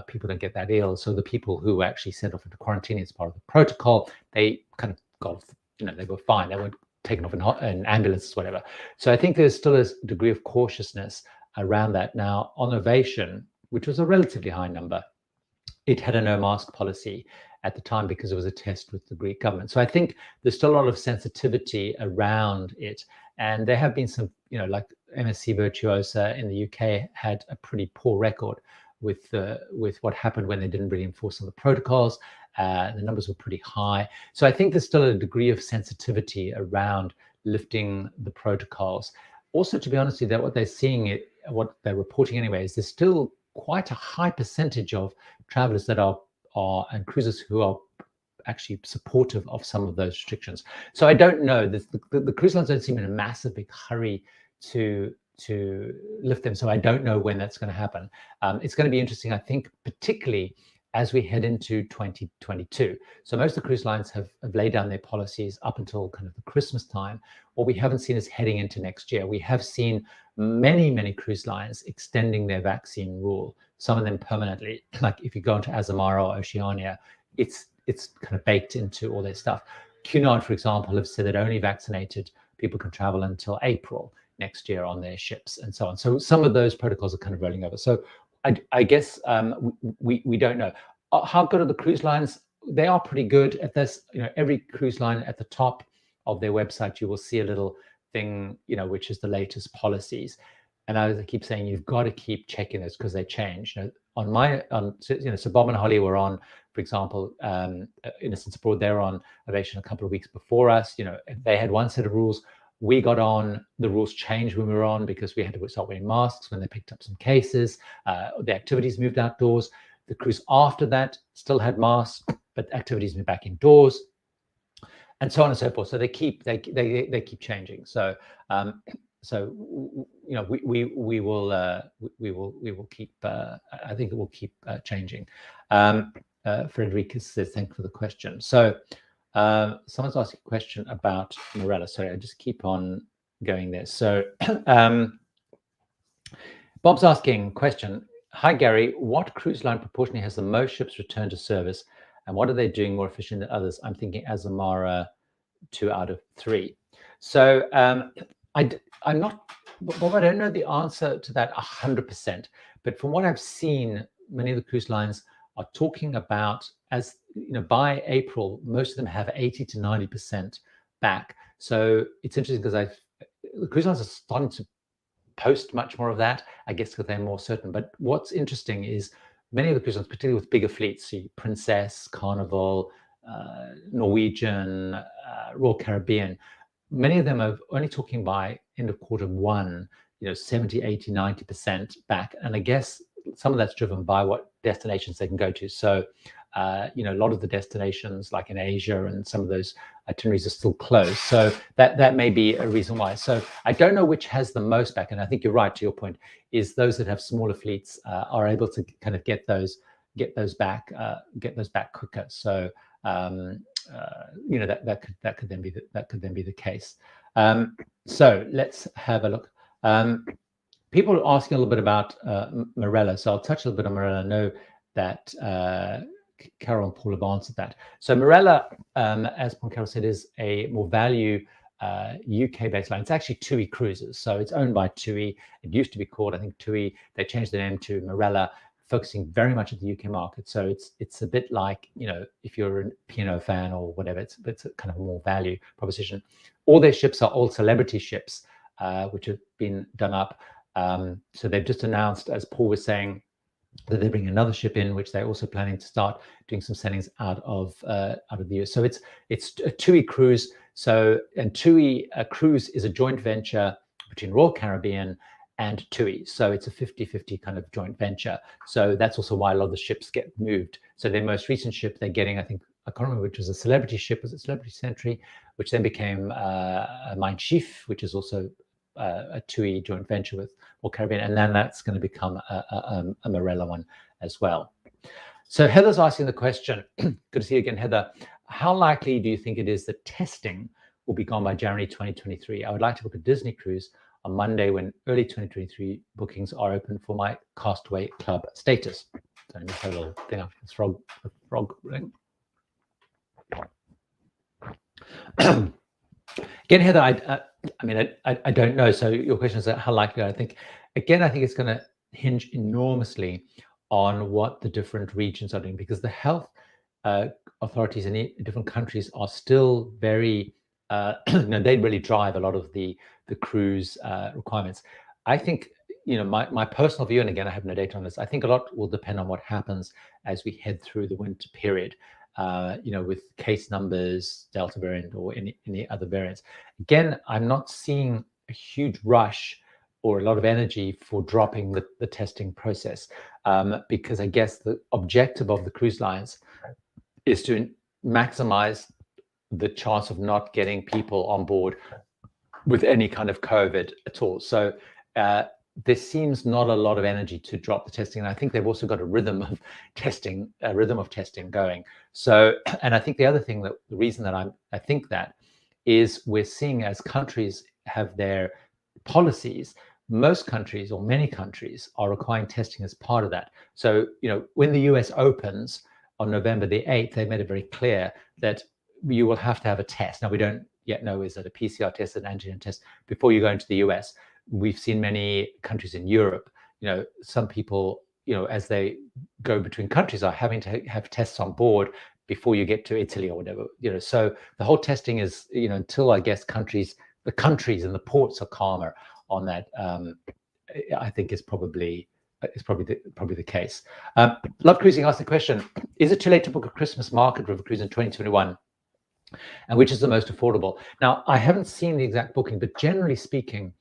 Speaker 1: People don't get that ill. So the people who actually sent off into quarantine as part of the protocol, they kind of got, you know, they were fine. They weren't taken off in ambulances, whatever. So I think there's still a degree of cautiousness around that. Now, on Ovation, which was a relatively high number, it had a no mask policy at the time because it was a test with the Greek government. So I think there's still a lot of sensitivity around it. And there have been some, you know, like MSC Virtuosa in the UK had a pretty poor record with what happened when they didn't really enforce some of the protocols. The numbers were pretty high. So I think there's still a degree of sensitivity around lifting the protocols. Also, to be honest with you, that what they're seeing, what they're reporting anyway, is there's still quite a high percentage of travelers that are and cruisers who are actually supportive of some of those restrictions. So I don't know. The cruise lines don't seem in a massive big hurry to lift them. So I don't know when that's going to happen. It's going to be interesting, I think, particularly as we head into 2022. So most of the cruise lines have laid down their policies up until kind of the Christmas time. What we haven't seen is heading into next year. We have seen many cruise lines extending their vaccine rule, some of them permanently. Like if you go into Azamara or Oceania, it's kind of baked into all their stuff. Cunard, for example, have said that only vaccinated people can travel until April next year on their ships and so on. So some of those protocols are kind of rolling over. So I guess we don't know. How good are the cruise lines? They are pretty good at this. You know, every cruise line at the top of their website, you will see a little thing, you know, which is the latest policies. And I keep saying you've got to keep checking those because they change. You know, so Bob and Holly were on, for example, Innocence Abroad. They're on Ovation a couple of weeks before us. You know, they had one set of rules. We got on, the rules changed when we were on because we had to start wearing masks when they picked up some cases. The activities moved outdoors. The cruise after that still had masks, but activities moved back indoors, and so on and so forth. So they keep changing. So you know, we will keep. I think it will keep changing. Frederica says, "Thank you for the question." So. Someone's asking a question about Morella. Sorry, I just keep on going there. So Bob's asking question. Hi, Gary. What cruise line proportionally has the most ships return to service? And what are they doing more efficient than others? I'm thinking Azamara, 2 out of 3. So I'm not, Bob, I don't know the answer to that 100%. But from what I've seen, many of the cruise lines are talking about, as you know, by April, most of them have 80 to 90% back. So it's interesting because the cruise lines are starting to post much more of that, I guess, because they're more certain. But what's interesting is many of the cruise lines, particularly with bigger fleets, so Princess, Carnival, Norwegian, Royal Caribbean, many of them are only talking by end of Q1, you know, 70, 80, 90% back. And I guess some of that's driven by what destinations they can go to. So, you know, a lot of the destinations like in Asia and some of those itineraries are still closed. So that may be a reason why. So I don't know which has the most back. And I think you're right, to your point, is those that have smaller fleets are able to kind of get those back quicker. So, you know, that could then be the case. So let's have a look. People are asking a little bit about Morella, so I'll touch a little bit on Morella. I know that Carol and Paul have answered that. So Morella, as Carol said, is a more value UK-based line. It's actually TUI Cruises, so it's owned by TUI. It used to be called, I think, TUI. They changed the name to Marella, focusing very much at the UK market. So it's a bit like, if you're a P&O fan or whatever, it's a kind of a more value proposition. All their ships are all celebrity ships, which have been done up. So they've just announced, as Paul was saying, that they bring another ship in, which they're also planning to start doing some sailings out of the US. So it's a TUI cruise. And TUI Cruise is a joint venture between Royal Caribbean and TUI. So it's a 50-50 kind of joint venture. So that's also why a lot of the ships get moved. So their most recent ship they're getting, I think, I can't remember which was a celebrity ship, was it Celebrity Century, which then became Mein Schiff, which is also a TUI joint venture with Royal Caribbean, and then that's going to become a Marella one as well. So Heather's asking the question, good to see you again, Heather. How likely do you think it is that testing will be gone by January 2023? I would like to book a Disney cruise on Monday when early 2023 bookings are open for my Castaway Club status. So let me have a little thing up this frog ring. Again, Heather, I don't know. So your question is how likely I think. Again, I think it's going to hinge enormously on what the different regions are doing, because the health authorities in different countries are still very, they really drive a lot of the cruise requirements. I think, my personal view, and again, I have no data on this, I think a lot will depend on what happens as we head through the winter period. With case numbers, Delta variant, or any other variants. Again, I'm not seeing a huge rush or a lot of energy for dropping the testing process, because I guess the objective of the cruise lines is to maximize the chance of not getting people on board with any kind of COVID at all. So there seems not a lot of energy to drop the testing. And I think they've also got a rhythm of testing going. So, and I think the other thing, that the reason that I think that is, we're seeing as countries have their policies, most countries or many countries are requiring testing as part of that. So, when the US opens on November the 8th, they made it very clear that you will have to have a test. Now, we don't yet know, is it a PCR test, an antigen test, before you go into the US. We've seen many countries in Europe, some people, as they go between countries, are having to have tests on board before you get to Italy or whatever, so the whole testing is, until I guess the countries and the ports are calmer on that, I think is probably the case. Love Cruising asked the question, is it too late to book a Christmas market river cruise in 2021? And which is the most affordable? Now, I haven't seen the exact booking, but generally speaking,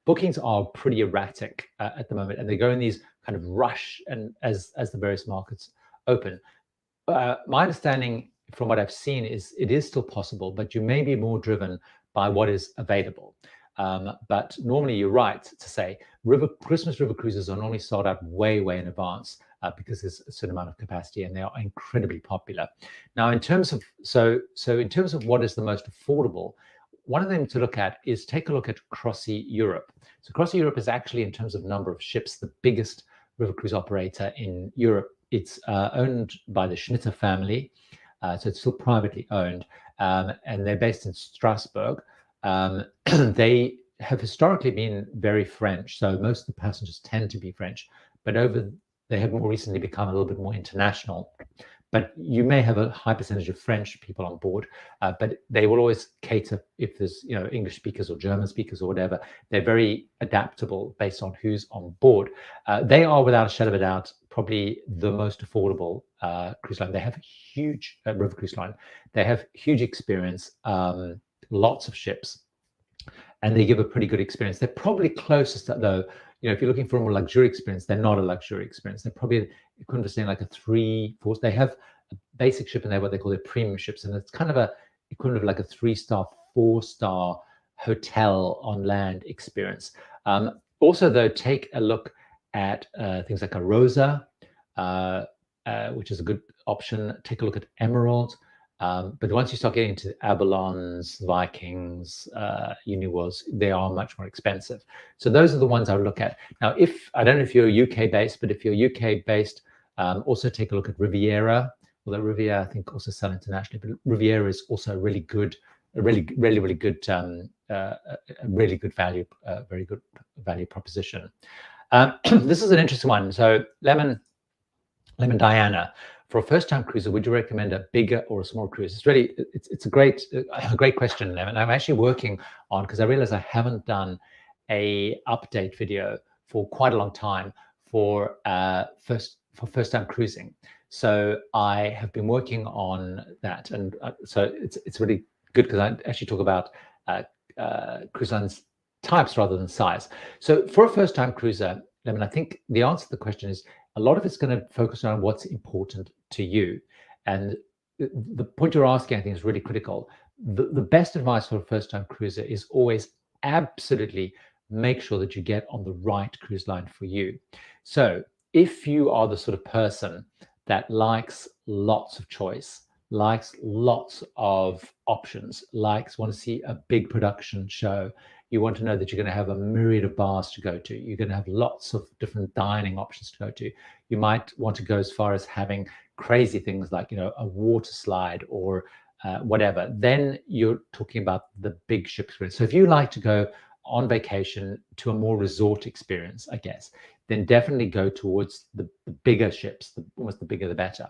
Speaker 1: bookings are pretty erratic at the moment, and they go in these kind of rush, and as the various markets open. My understanding from what I've seen is it is still possible, but you may be more driven by what is available. But normally you're right to say Christmas river cruises are normally sold out way in advance, because there's a certain amount of capacity, and they are incredibly popular. Now, in terms of in terms of what is the most affordable, one of them to look at is take a look at Crossy Europe. So Crossy Europe is actually, in terms of number of ships, the biggest river cruise operator in Europe. It's owned by the Schnitter family, so it's still privately owned, and they're based in Strasbourg. They have historically been very French, so most of the passengers tend to be French, but they have more recently become a little bit more international. But you may have a high percentage of French people on board, but they will always cater if there's English speakers or German speakers or whatever. They're very adaptable based on who's on board. They are, without a shadow of a doubt, probably the most affordable cruise line. They have a huge river cruise line. They have huge experience, lots of ships, and they give a pretty good experience. They're probably closest, though, if you're looking for a more luxury experience, they're not a luxury experience. They're probably equivalent to saying like a 3-4. They have a basic ship, and they're what they call their premium ships, and it's kind of a equivalent of like a 3-star, 4-star hotel on land experience. Also, though, take a look at things like a Rosa, which is a good option. Take a look at Emerald. But once you start getting into Abalons, Vikings, Uniworlds, they are much more expensive. So those are the ones I would look at. Now, I don't know if you're UK based, but if you're UK based, also take a look at Riviera. Although Riviera, I think, also sell internationally, but Riviera is also a really good a really good really good value, very good value proposition. This is an interesting one. So Lemon Diana, for a first-time cruiser, would you recommend a bigger or a small cruise? It's a great question, Lemon. I'm actually working on, because I realize I haven't done a update video for quite a long time for first-time cruising. So I have been working on that, and so it's really good because I actually talk about cruise lines types rather than size. So for a first-time cruiser, Lemon, I think the answer to the question is a lot of it's going to focus on what's important to you. And the point you're asking, I think, is really critical. The best advice for a first-time cruiser is always absolutely make sure that you get on the right cruise line for you. So if you are the sort of person that likes lots of choice, likes lots of options, want to see a big production show, you want to know that you're going to have a myriad of bars to go to, you're going to have lots of different dining options to go to, you might want to go as far as having crazy things like, you know, a water slide or whatever, then you're talking about the big ship experience. So if you like to go on vacation to a more resort experience, I guess, then definitely go towards the bigger ships, almost the bigger the better.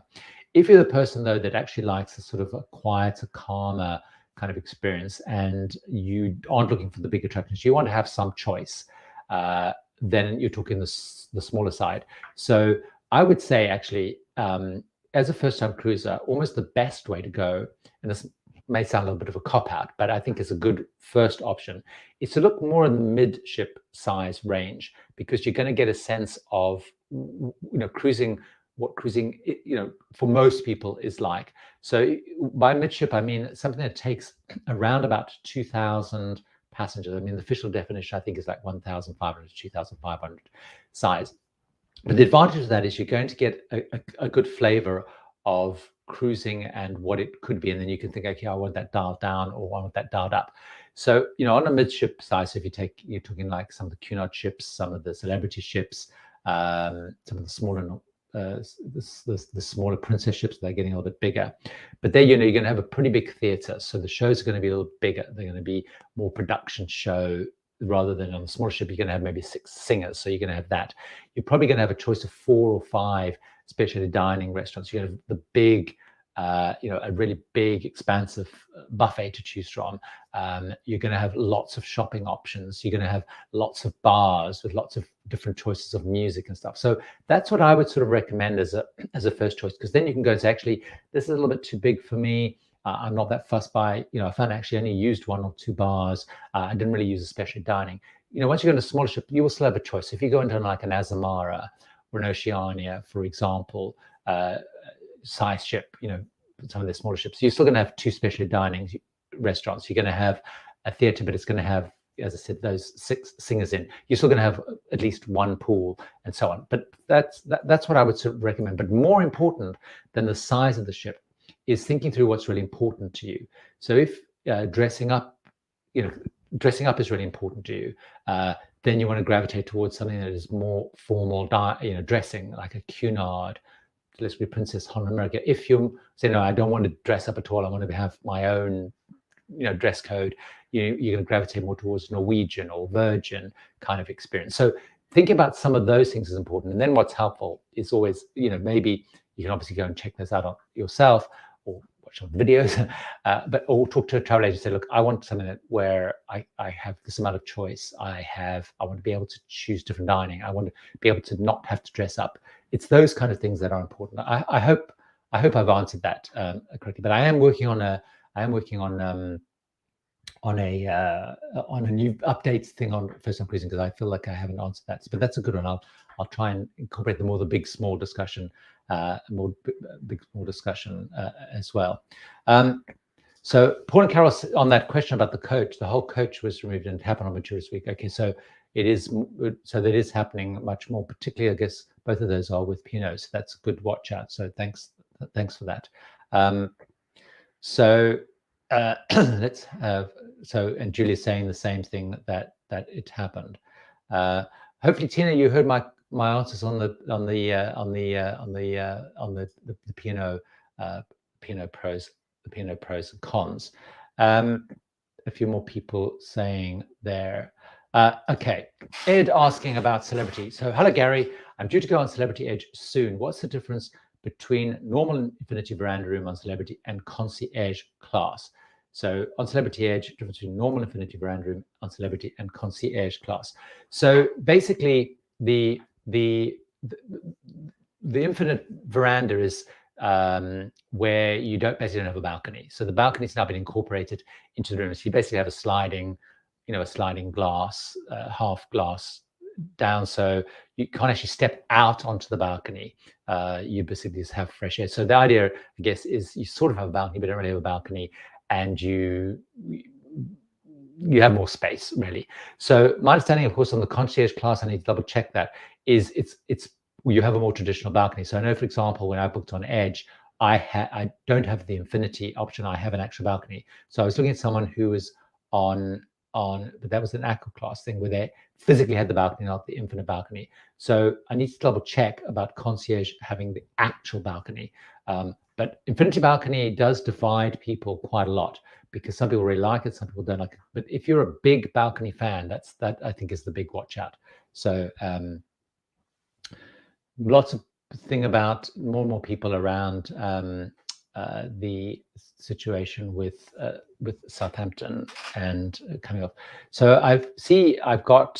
Speaker 1: If you're the person, though, that actually likes a sort of a quieter, calmer kind of experience and you aren't looking for the big attractions, you want to have some choice, then you're talking the smaller side. So I would say, actually, as a first-time cruiser, almost the best way to go, and this may sound a little bit of a cop-out, but I think it's a good first option, is to look more in the mid-ship size range, because you're going to get a sense of, you know, cruising, what cruising, you know, for most people is like. So by midship, I mean something that takes around about 2,000 passengers. I mean, the official definition, I think, is like 1,500 to 2,500 size. But the advantage of that is you're going to get a good flavor of cruising and what it could be, and then you can think, okay, I want that dialed down or I want that dialed up. So, you know, on a midship size, if you're talking like some of the Cunard ships, some of the celebrity ships, some of the smaller the smaller princess ships, they're getting a little bit bigger. But there, you know, you're going to have a pretty big theater, so the shows are going to be a little bigger. They're going to be more production show, rather than on the smaller ship, you're going to have maybe 6 singers. So you're going to have that. You're probably going to have a choice of 4 or 5 specialty dining restaurants. You're going to have the big, you know, a really big, expansive buffet to choose from. You're going to have lots of shopping options. You're going to have lots of bars with lots of different choices of music and stuff. So that's what I would sort of recommend as a first choice, because then you can go and say, actually, this is a little bit too big for me. I'm not that fussed by, you know, if I actually only used 1 or 2 bars, I didn't really use a specialty dining. You know, once you go into a smaller ship, you will still have a choice. If you go into like an Azamara or an Oceania, for example, size ship, you know, some of the smaller ships, you're still going to have 2 specialty dining restaurants. You're going to have a theater, but it's going to have, as I said, those 6 singers in. You're still going to have at least 1 pool and so on. But that's what I would sort of recommend. But more important than the size of the ship is thinking through what's really important to you. So if dressing up, you know, dressing up is really important to you, then you want to gravitate towards something that is more formal, you know, dressing, like a Cunard, let's be Princess Holland America. If you say, no, I don't want to dress up at all, I want to have my own, you know, dress code, you're going to gravitate more towards Norwegian or Virgin kind of experience. So thinking about some of those things is important. And then what's helpful is always, you know, maybe you can obviously go and check this out on yourself or watch some videos, or talk to a travel agent and say, look, I want something where I have this amount of choice. I want to be able to choose different dining. I want to be able to not have to dress up. It's those kind of things that are important. I hope I've answered that correctly. But I am working on a new updates thing on first-time cruising, because I feel like I haven't answered that. But that's a good one. I'll try and incorporate the big small discussion, as well. So Paul and Carol, on that question about the coach, the whole coach was removed and it happened on Matures Week. Okay, so that is happening much more, particularly, I guess both of those are with Pinot, so that's a good watch out. So thanks for that. Let's have, and Julia's saying the same thing, that it happened. Hopefully, Tina, you heard my answers on the Pinot pros and cons. A few more people saying there. Okay, Ed asking about Celebrity. So, hello Gary, I'm due to go on Celebrity Edge soon. What's the difference between normal Infinity Veranda room on Celebrity and Concierge class? So on Celebrity Edge, difference between normal Infinity Veranda room on Celebrity and Concierge class. So basically, the Infinite Veranda is where you basically don't have a balcony. So the balcony's now been incorporated into the room. So you basically have a sliding glass, half glass down, so you can't actually step out onto the balcony. You basically just have fresh air. So the idea, I guess, is you sort of have a balcony, but don't really have a balcony, and you have more space, really. So my understanding, of course, on the Concierge class, I need to double check that, is you have a more traditional balcony. So I know, for example, when I booked on Edge, I don't have the Infinity option. I have an actual balcony. So I was looking at someone who was on, but that was an aqua class thing where they physically had the balcony, not the infinite balcony. So I need to double check about Concierge having the actual balcony. But Infinity Balcony does divide people quite a lot, because some people really like it, some people don't like it. But if you're a big balcony fan, that I think is the big watch out. So lots of thing about more and more people around the situation with Southampton and coming off. So I've got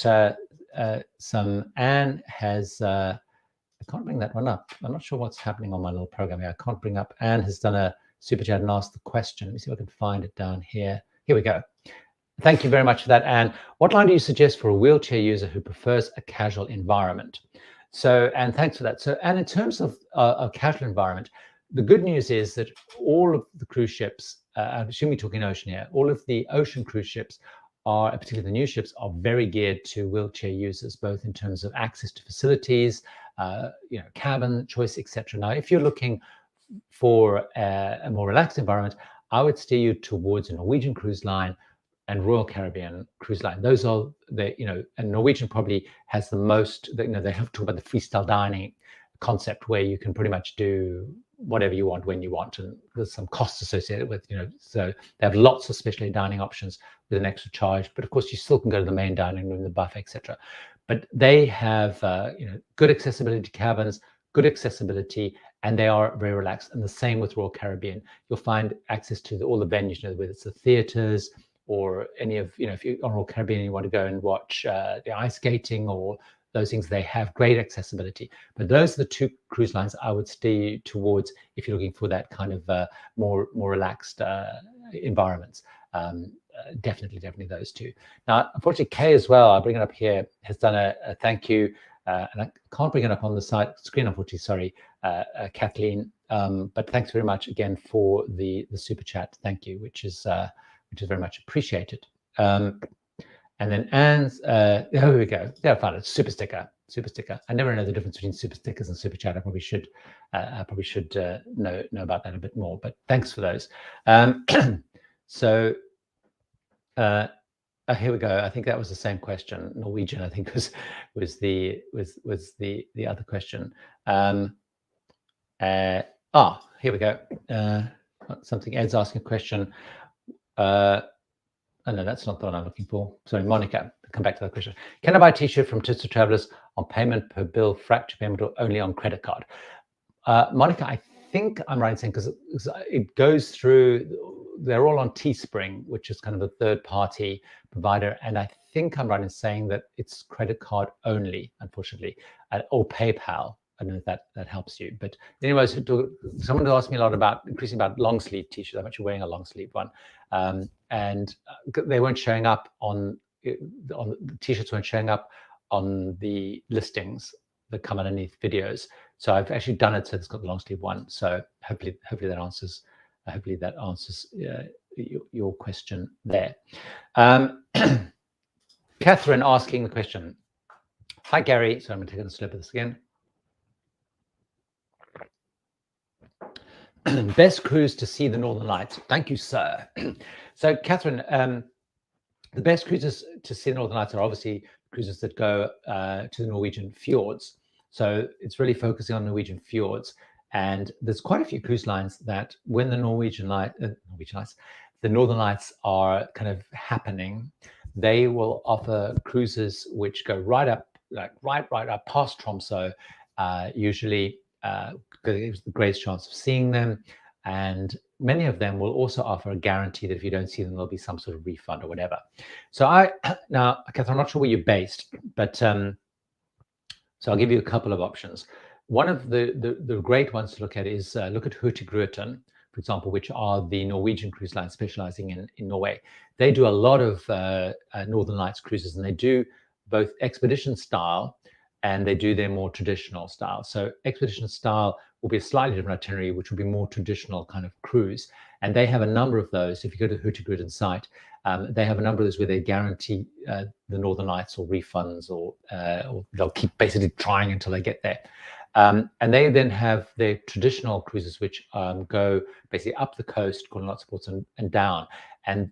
Speaker 1: some. Anne has. I can't bring that one up. I'm not sure what's happening on my little program here. I can't bring up. Anne has done a super chat and asked the question. Let me see if I can find it down here. Here we go. Thank you very much for that, Anne. What line do you suggest for a wheelchair user who prefers a casual environment? So, Anne, thanks for that. So, and in terms of a casual environment, the good news is that all of the cruise ships, I'm assuming we're talking ocean here, all of the ocean cruise ships are, particularly the new ships, are very geared to wheelchair users, both in terms of access to facilities, cabin choice, etc. Now, if you're looking for a more relaxed environment, I would steer you towards a Norwegian Cruise Line and Royal Caribbean Cruise Line. Those are and Norwegian probably has the most. They have to talk about the freestyle dining concept, where you can pretty much do whatever you want when you want, and there's some costs associated with, so they have lots of specialty dining options with an extra charge. But of course, you still can go to the main dining room, the buffet, etc. But they have good accessibility to cabins, good accessibility, and they are very relaxed. And the same with Royal Caribbean. You'll find access to all the venues, whether it's the theaters or any of, if you're on Royal Caribbean and you want to go and watch the ice skating or those things, they have great accessibility. But those are the two cruise lines I would steer towards if you're looking for that kind of more relaxed environments. Definitely those two. Now, unfortunately, Kay as well, I'll bring it up here, has done a thank you, and I can't bring it up on the screen, unfortunately, sorry, Kathleen, but thanks very much again for the super chat. Thank you, which is very much appreciated. And then Anne's, here we go. There, I found it. Super sticker. I never know the difference between super stickers and super chat. I probably should know about that a bit more. But thanks for those. So here we go. I think that was the same question. Norwegian, I think, was the other question. Here we go. Something. Ed's asking a question. Oh, no, that's not the one I'm looking for. Sorry, Monica, come back to that question. Can I buy a t-shirt from Tits for Travelers on payment per bill, fracture payment, or only on credit card? Monica, I think I'm right in saying, because it goes through, they're all on Teespring, which is kind of a third-party provider, and I think I'm right in saying that it's credit card only, unfortunately, or PayPal. I don't know if that helps you. But anyways, someone asked me a lot about long sleeve t-shirts. I'm actually wearing a long sleeve one, and they weren't showing up on the t-shirts weren't showing up on the listings that come underneath videos. So I've actually done it so it's got the long sleeve one. So hopefully that answers your question there. Catherine asking the question. Hi Gary. So I'm going to take a slip of this again. Best cruise to see the Northern Lights. Thank you, sir. So, Catherine, the best cruises to see the Northern Lights are obviously cruises that go to the Norwegian fjords. So it's really focusing on Norwegian fjords. And there's quite a few cruise lines that when the Norwegian Lights, the Northern Lights are kind of happening, they will offer cruises which go right up, like right up past Tromsø, usually because it gives the greatest chance of seeing them. And many of them will also offer a guarantee that if you don't see them, there'll be some sort of refund or whatever. So now, Catherine, I'm not sure where you're based, but so I'll give you a couple of options. One of the great ones to look at is look at Hurtigruten, for example, which are the Norwegian cruise lines specializing in Norway. They do a lot of Northern Lights cruises, and they do both expedition style and they do their more traditional style. So expedition style will be a slightly different itinerary, which will be more traditional kind of cruise. And they have a number of those. If you go to the Hurtigruten site, they have a number of those where they guarantee the Northern Lights or refunds, or they'll keep basically trying until they get there. And they then have their traditional cruises, which go basically up the coast, calling lots of ports, and down. And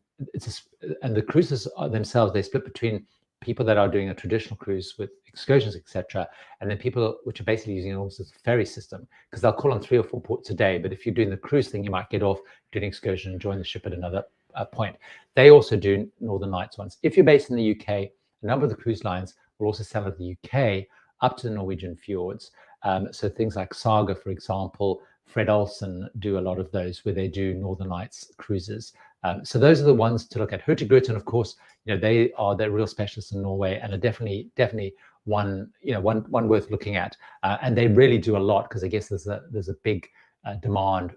Speaker 1: and the cruises themselves, they split between people that are doing a traditional cruise with excursions, etc., and then people which are basically using it almost as a ferry system, because they'll call on 3 or 4 ports a day. But if you're doing the cruise thing, you might get off, do an excursion, and join the ship at another point. They also do Northern Lights ones. If you're based in the UK, a number of the cruise lines will also sell at the UK up to the Norwegian fjords. So things like Saga, for example, Fred Olsen do a lot of those where they do Northern Lights cruises. So those are the ones to look at. Hurtigruten, of course, they are the real specialists in Norway, and are definitely one worth looking at. And they really do a lot, because I guess there's a big demand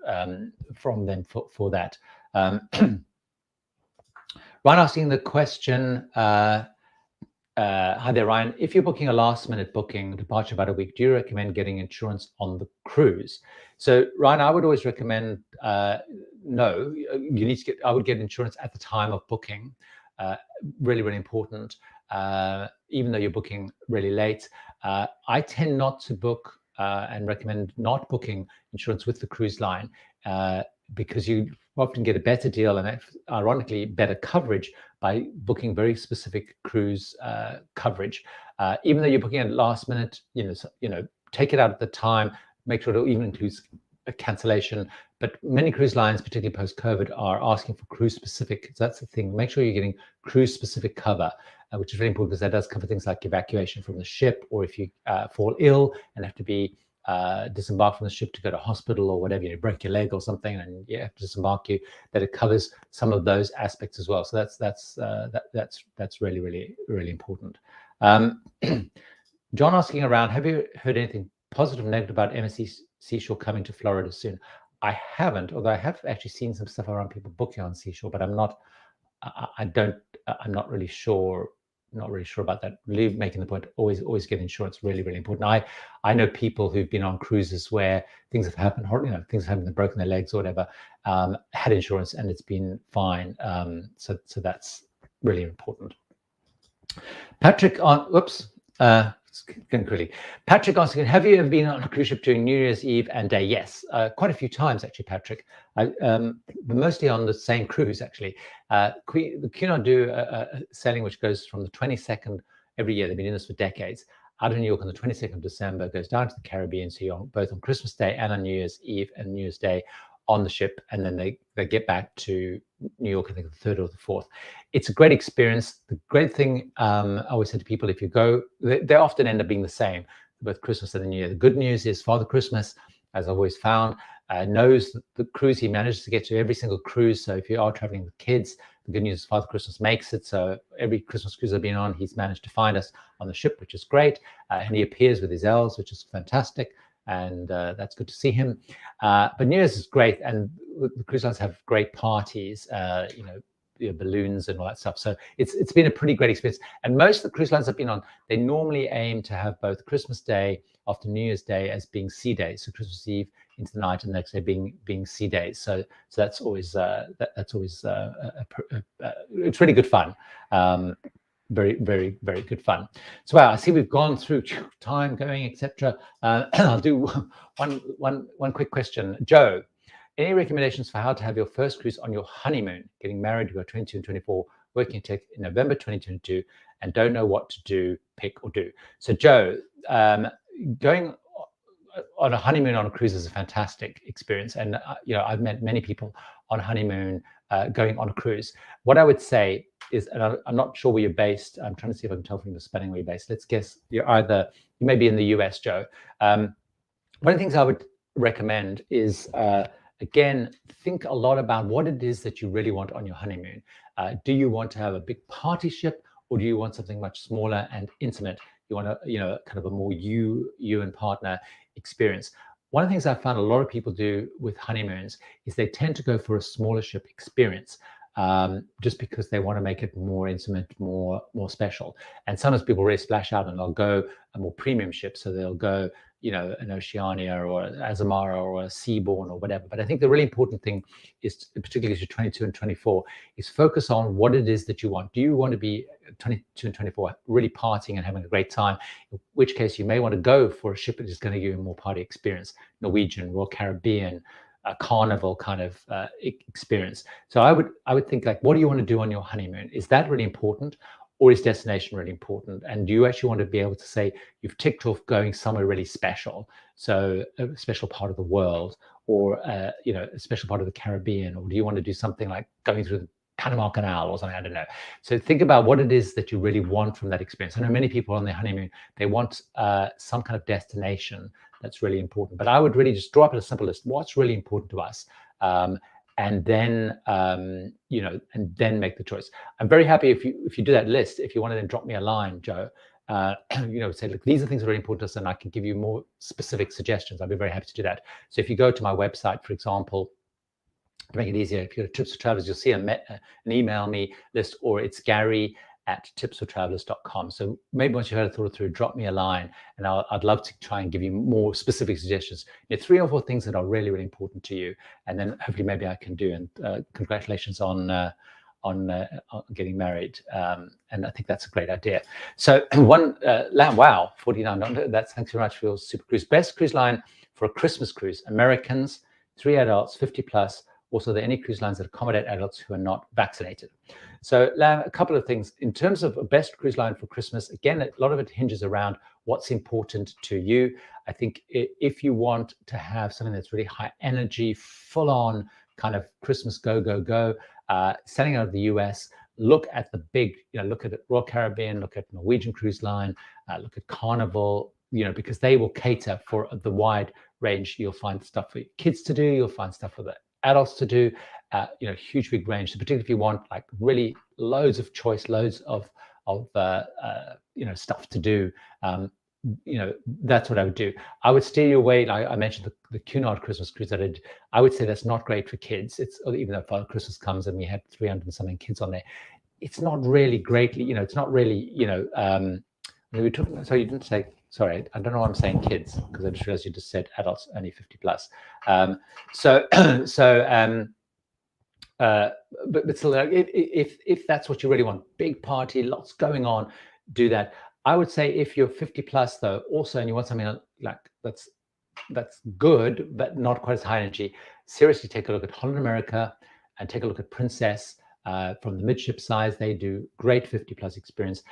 Speaker 1: from them for that. Ryan asking the question. Hi there, Ryan. If you're booking a last-minute booking, departure about a week, do you recommend getting insurance on the cruise? So, Ryan, I would always recommend no. You need to get. I would get insurance at the time of booking. Really, really important. Even though you're booking really late, I tend not to book and recommend not booking insurance with the cruise line because you often get a better deal and, ironically, better coverage by booking very specific cruise coverage. Even though you're booking at last minute, take it out at the time. Make sure it even includes a cancellation. But many cruise lines, particularly post-COVID, are asking for cruise-specific. So that's the thing. Make sure you're getting cruise-specific cover, which is really important, because that does cover things like evacuation from the ship, or if you fall ill and have to be disembarked from the ship to go to hospital or whatever, you break your leg or something and you have to disembark you, that it covers some of those aspects as well. So that's really, really, really important. John asking around, have you heard anything positive or negative about MSC Seashore coming to Florida soon? I haven't, although I have actually seen some stuff around people booking on Seashore, but I'm not really sure. Not really sure about that. Really making the point, always get insurance. Really, really important. I know people who've been on cruises where things have happened, things have happened, they've broken their legs or whatever, had insurance and it's been fine. So that's really important. Patrick on, whoops, quickly. Patrick asking, have you ever been on a cruise ship during New Year's Eve and day? Yes, quite a few times actually, Patrick. Mostly on the same cruise actually. The Cunard do a sailing which goes from the 22nd every year. They've been doing this for decades. Out of New York on the 22nd of December, goes down to the Caribbean. So you're both on Christmas Day and on New Year's Eve and New Year's Day on the ship, and then they get back to New York, I think the 3rd or the 4th. It's a great experience. The great thing, I always say to people, if you go, they often end up being the same, both Christmas and the New Year. The good news is Father Christmas, as I've always found, knows the cruise. He manages to get to every single cruise. So if you are traveling with kids, the good news is Father Christmas makes it. So every Christmas cruise I've been on, he's managed to find us on the ship, which is great. And he appears with his elves, which is fantastic. And that's good to see him. But New Year's is great, and the cruise lines have great parties, balloons and all that stuff. So it's been a pretty great experience. And most of the cruise lines I've been on, they normally aim to have both Christmas Day after New Year's Day as being sea days, so Christmas Eve into the night and the next day being sea days. So that's always it's really good fun. Very, very, very good fun. So I see we've gone through time going, etc. I'll do one quick question. Joe, any recommendations for how to have your first cruise on your honeymoon? Getting married, you are 22 and 24, working tech in November 2022, and don't know what to do, pick or do. So Joe, going on a honeymoon on a cruise is a fantastic experience, and I've met many people on honeymoon going on a cruise. What I would say is, and I'm not sure where you're based. I'm trying to see if I can tell from the spelling where you're based. Let's guess you may be in the US, Joe. One of the things I would recommend is, again, think a lot about what it is that you really want on your honeymoon. Do you want to have a big party ship, or do you want something much smaller and intimate? You want to, kind of a more you and partner experience. One of the things I found a lot of people do with honeymoons is they tend to go for a smaller ship experience, just because they want to make it more intimate, more special. And sometimes people really splash out and they'll go a more premium ship. So they'll go, an Oceania or Azamara or a Seabourn or whatever. But I think the really important thing is, particularly as you're 22 and 24, is focus on what it is that you want. Do you want to be 22 and 24 really partying and having a great time? In which case you may want to go for a ship that is going to give you a more party experience. Norwegian, Royal Caribbean, a Carnival kind of experience. So I would think, like, what do you want to do on your honeymoon? Is that really important? Or is destination really important? And do you actually want to be able to say you've ticked off going somewhere really special, so a special part of the world, or a special part of the Caribbean? Or do you want to do something like going through the Panama Canal or something? I don't know. So think about what it is that you really want from that experience. I know many people on their honeymoon, they want some kind of destination that's really important. But I would really just draw up a simple list. What's really important to us? And then and then make the choice. I'm very happy if you do that list. If you want to then drop me a line, Joe, say, look, these are things that are really important to us, and I can give you more specific suggestions. I'd be very happy to do that. So if you go to my website, for example, to make it easier, if you go to Tips for Travelers, you'll see an email me list, or it's Gary@tipsfortravelers.com. So maybe once you've had it thought through, drop me a line, and I'd love to try and give you more specific suggestions. 3 or 4 things that are really, really important to you, and then hopefully maybe I can do. And congratulations on getting married. And I think that's a great idea. So wow, 49. Thanks very much for your super cruise. Best cruise line for a Christmas cruise: Americans, 3 adults, 50 plus. Also, are there any cruise lines that accommodate adults who are not vaccinated? So, Lam, a couple of things. In terms of a best cruise line for Christmas, again, a lot of it hinges around what's important to you. I think if you want to have something that's really high energy, full on kind of Christmas go, sailing out of the US, look at the big, look at Royal Caribbean, look at Norwegian Cruise Line, look at Carnival, because they will cater for the wide range. You'll find stuff for kids to do, you'll find stuff for the adults to do, huge big range. So particularly if you want like really loads of choice, loads of stuff to do, that's what I would do. I would steer you away. Like I mentioned the Cunard Christmas cruise that I did. I would say that's not great for kids. It's, even though Father Christmas comes and we had 300 and something kids on there, it's not really greatly, it's not really, we took, so you didn't say, sorry, I don't know why I'm saying kids, because I just realized you just said adults, only 50 plus. But still, if that's what you really want, big party, lots going on, do that. I would say if you're 50 plus though, also, and you want something like that's good, but not quite as high energy, seriously take a look at Holland America and take a look at Princess. From the midship size, they do great 50 plus experience.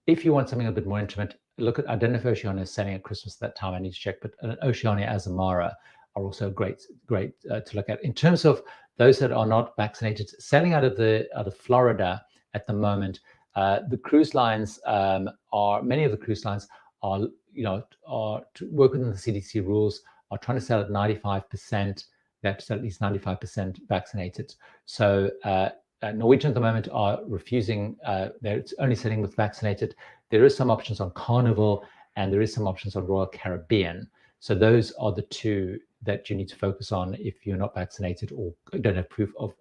Speaker 1: If you want something a bit more intimate, look at, I don't know if Oceania is selling at Christmas at that time, I need to check, but Oceania Azamara are also great to look at. In terms of those that are not vaccinated, selling out of Florida at the moment, the cruise lines many of the cruise lines are, are to work within the CDC rules, are trying to sell at 95%. They have to sell at least 95% vaccinated. So Norwegian at the moment are refusing, they're only selling with vaccinated. There is some options on Carnival and there is some options on Royal Caribbean. So those are the 2 that you need to focus on if you're not vaccinated or don't have proof of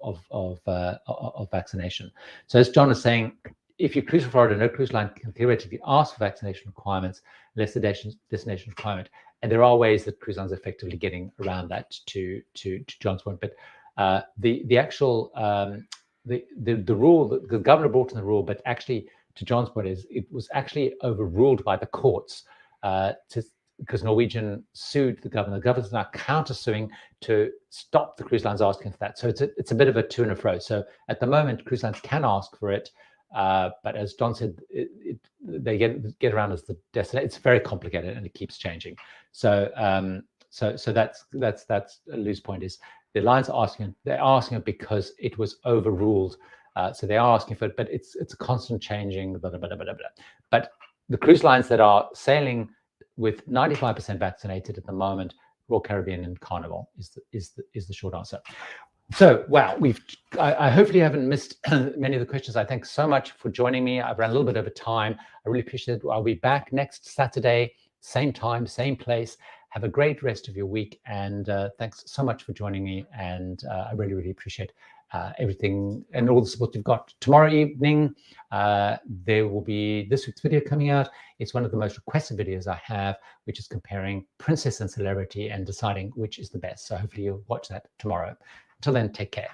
Speaker 1: vaccination. So as John is saying, if you cruise for Florida, no cruise line can theoretically ask for vaccination requirements unless the destination requirement. And there are ways that cruise lines are effectively getting around that to John's point. But the actual the rule, the governor brought in the rule, but actually, to John's point, is it was actually overruled by the courts because Norwegian sued the governor. The governor's now countersuing to stop the cruise lines asking for that. So it's a bit of a to and fro. So at the moment, cruise lines can ask for it, but as John said, they get around as the destination. It's very complicated and it keeps changing. So that's a loose point. Is the alliance are asking, they're asking it because it was overruled. So they are asking for it, but it's a constant changing, blah, blah, blah, blah, blah. But the cruise lines that are sailing with 95% vaccinated at the moment, Royal Caribbean and Carnival is the short answer. So, wow, I hopefully haven't missed many of the questions. I thank so much for joining me. I've run a little bit over time. I really appreciate it. I'll be back next Saturday, same time, same place. Have a great rest of your week. And thanks so much for joining me. And I really, really appreciate everything and all the support you've got. Tomorrow evening, there will be this week's video coming out. It's one of the most requested videos I have, which is comparing princess and celebrity and deciding which is the best. So hopefully you'll watch that tomorrow. Until then, take care.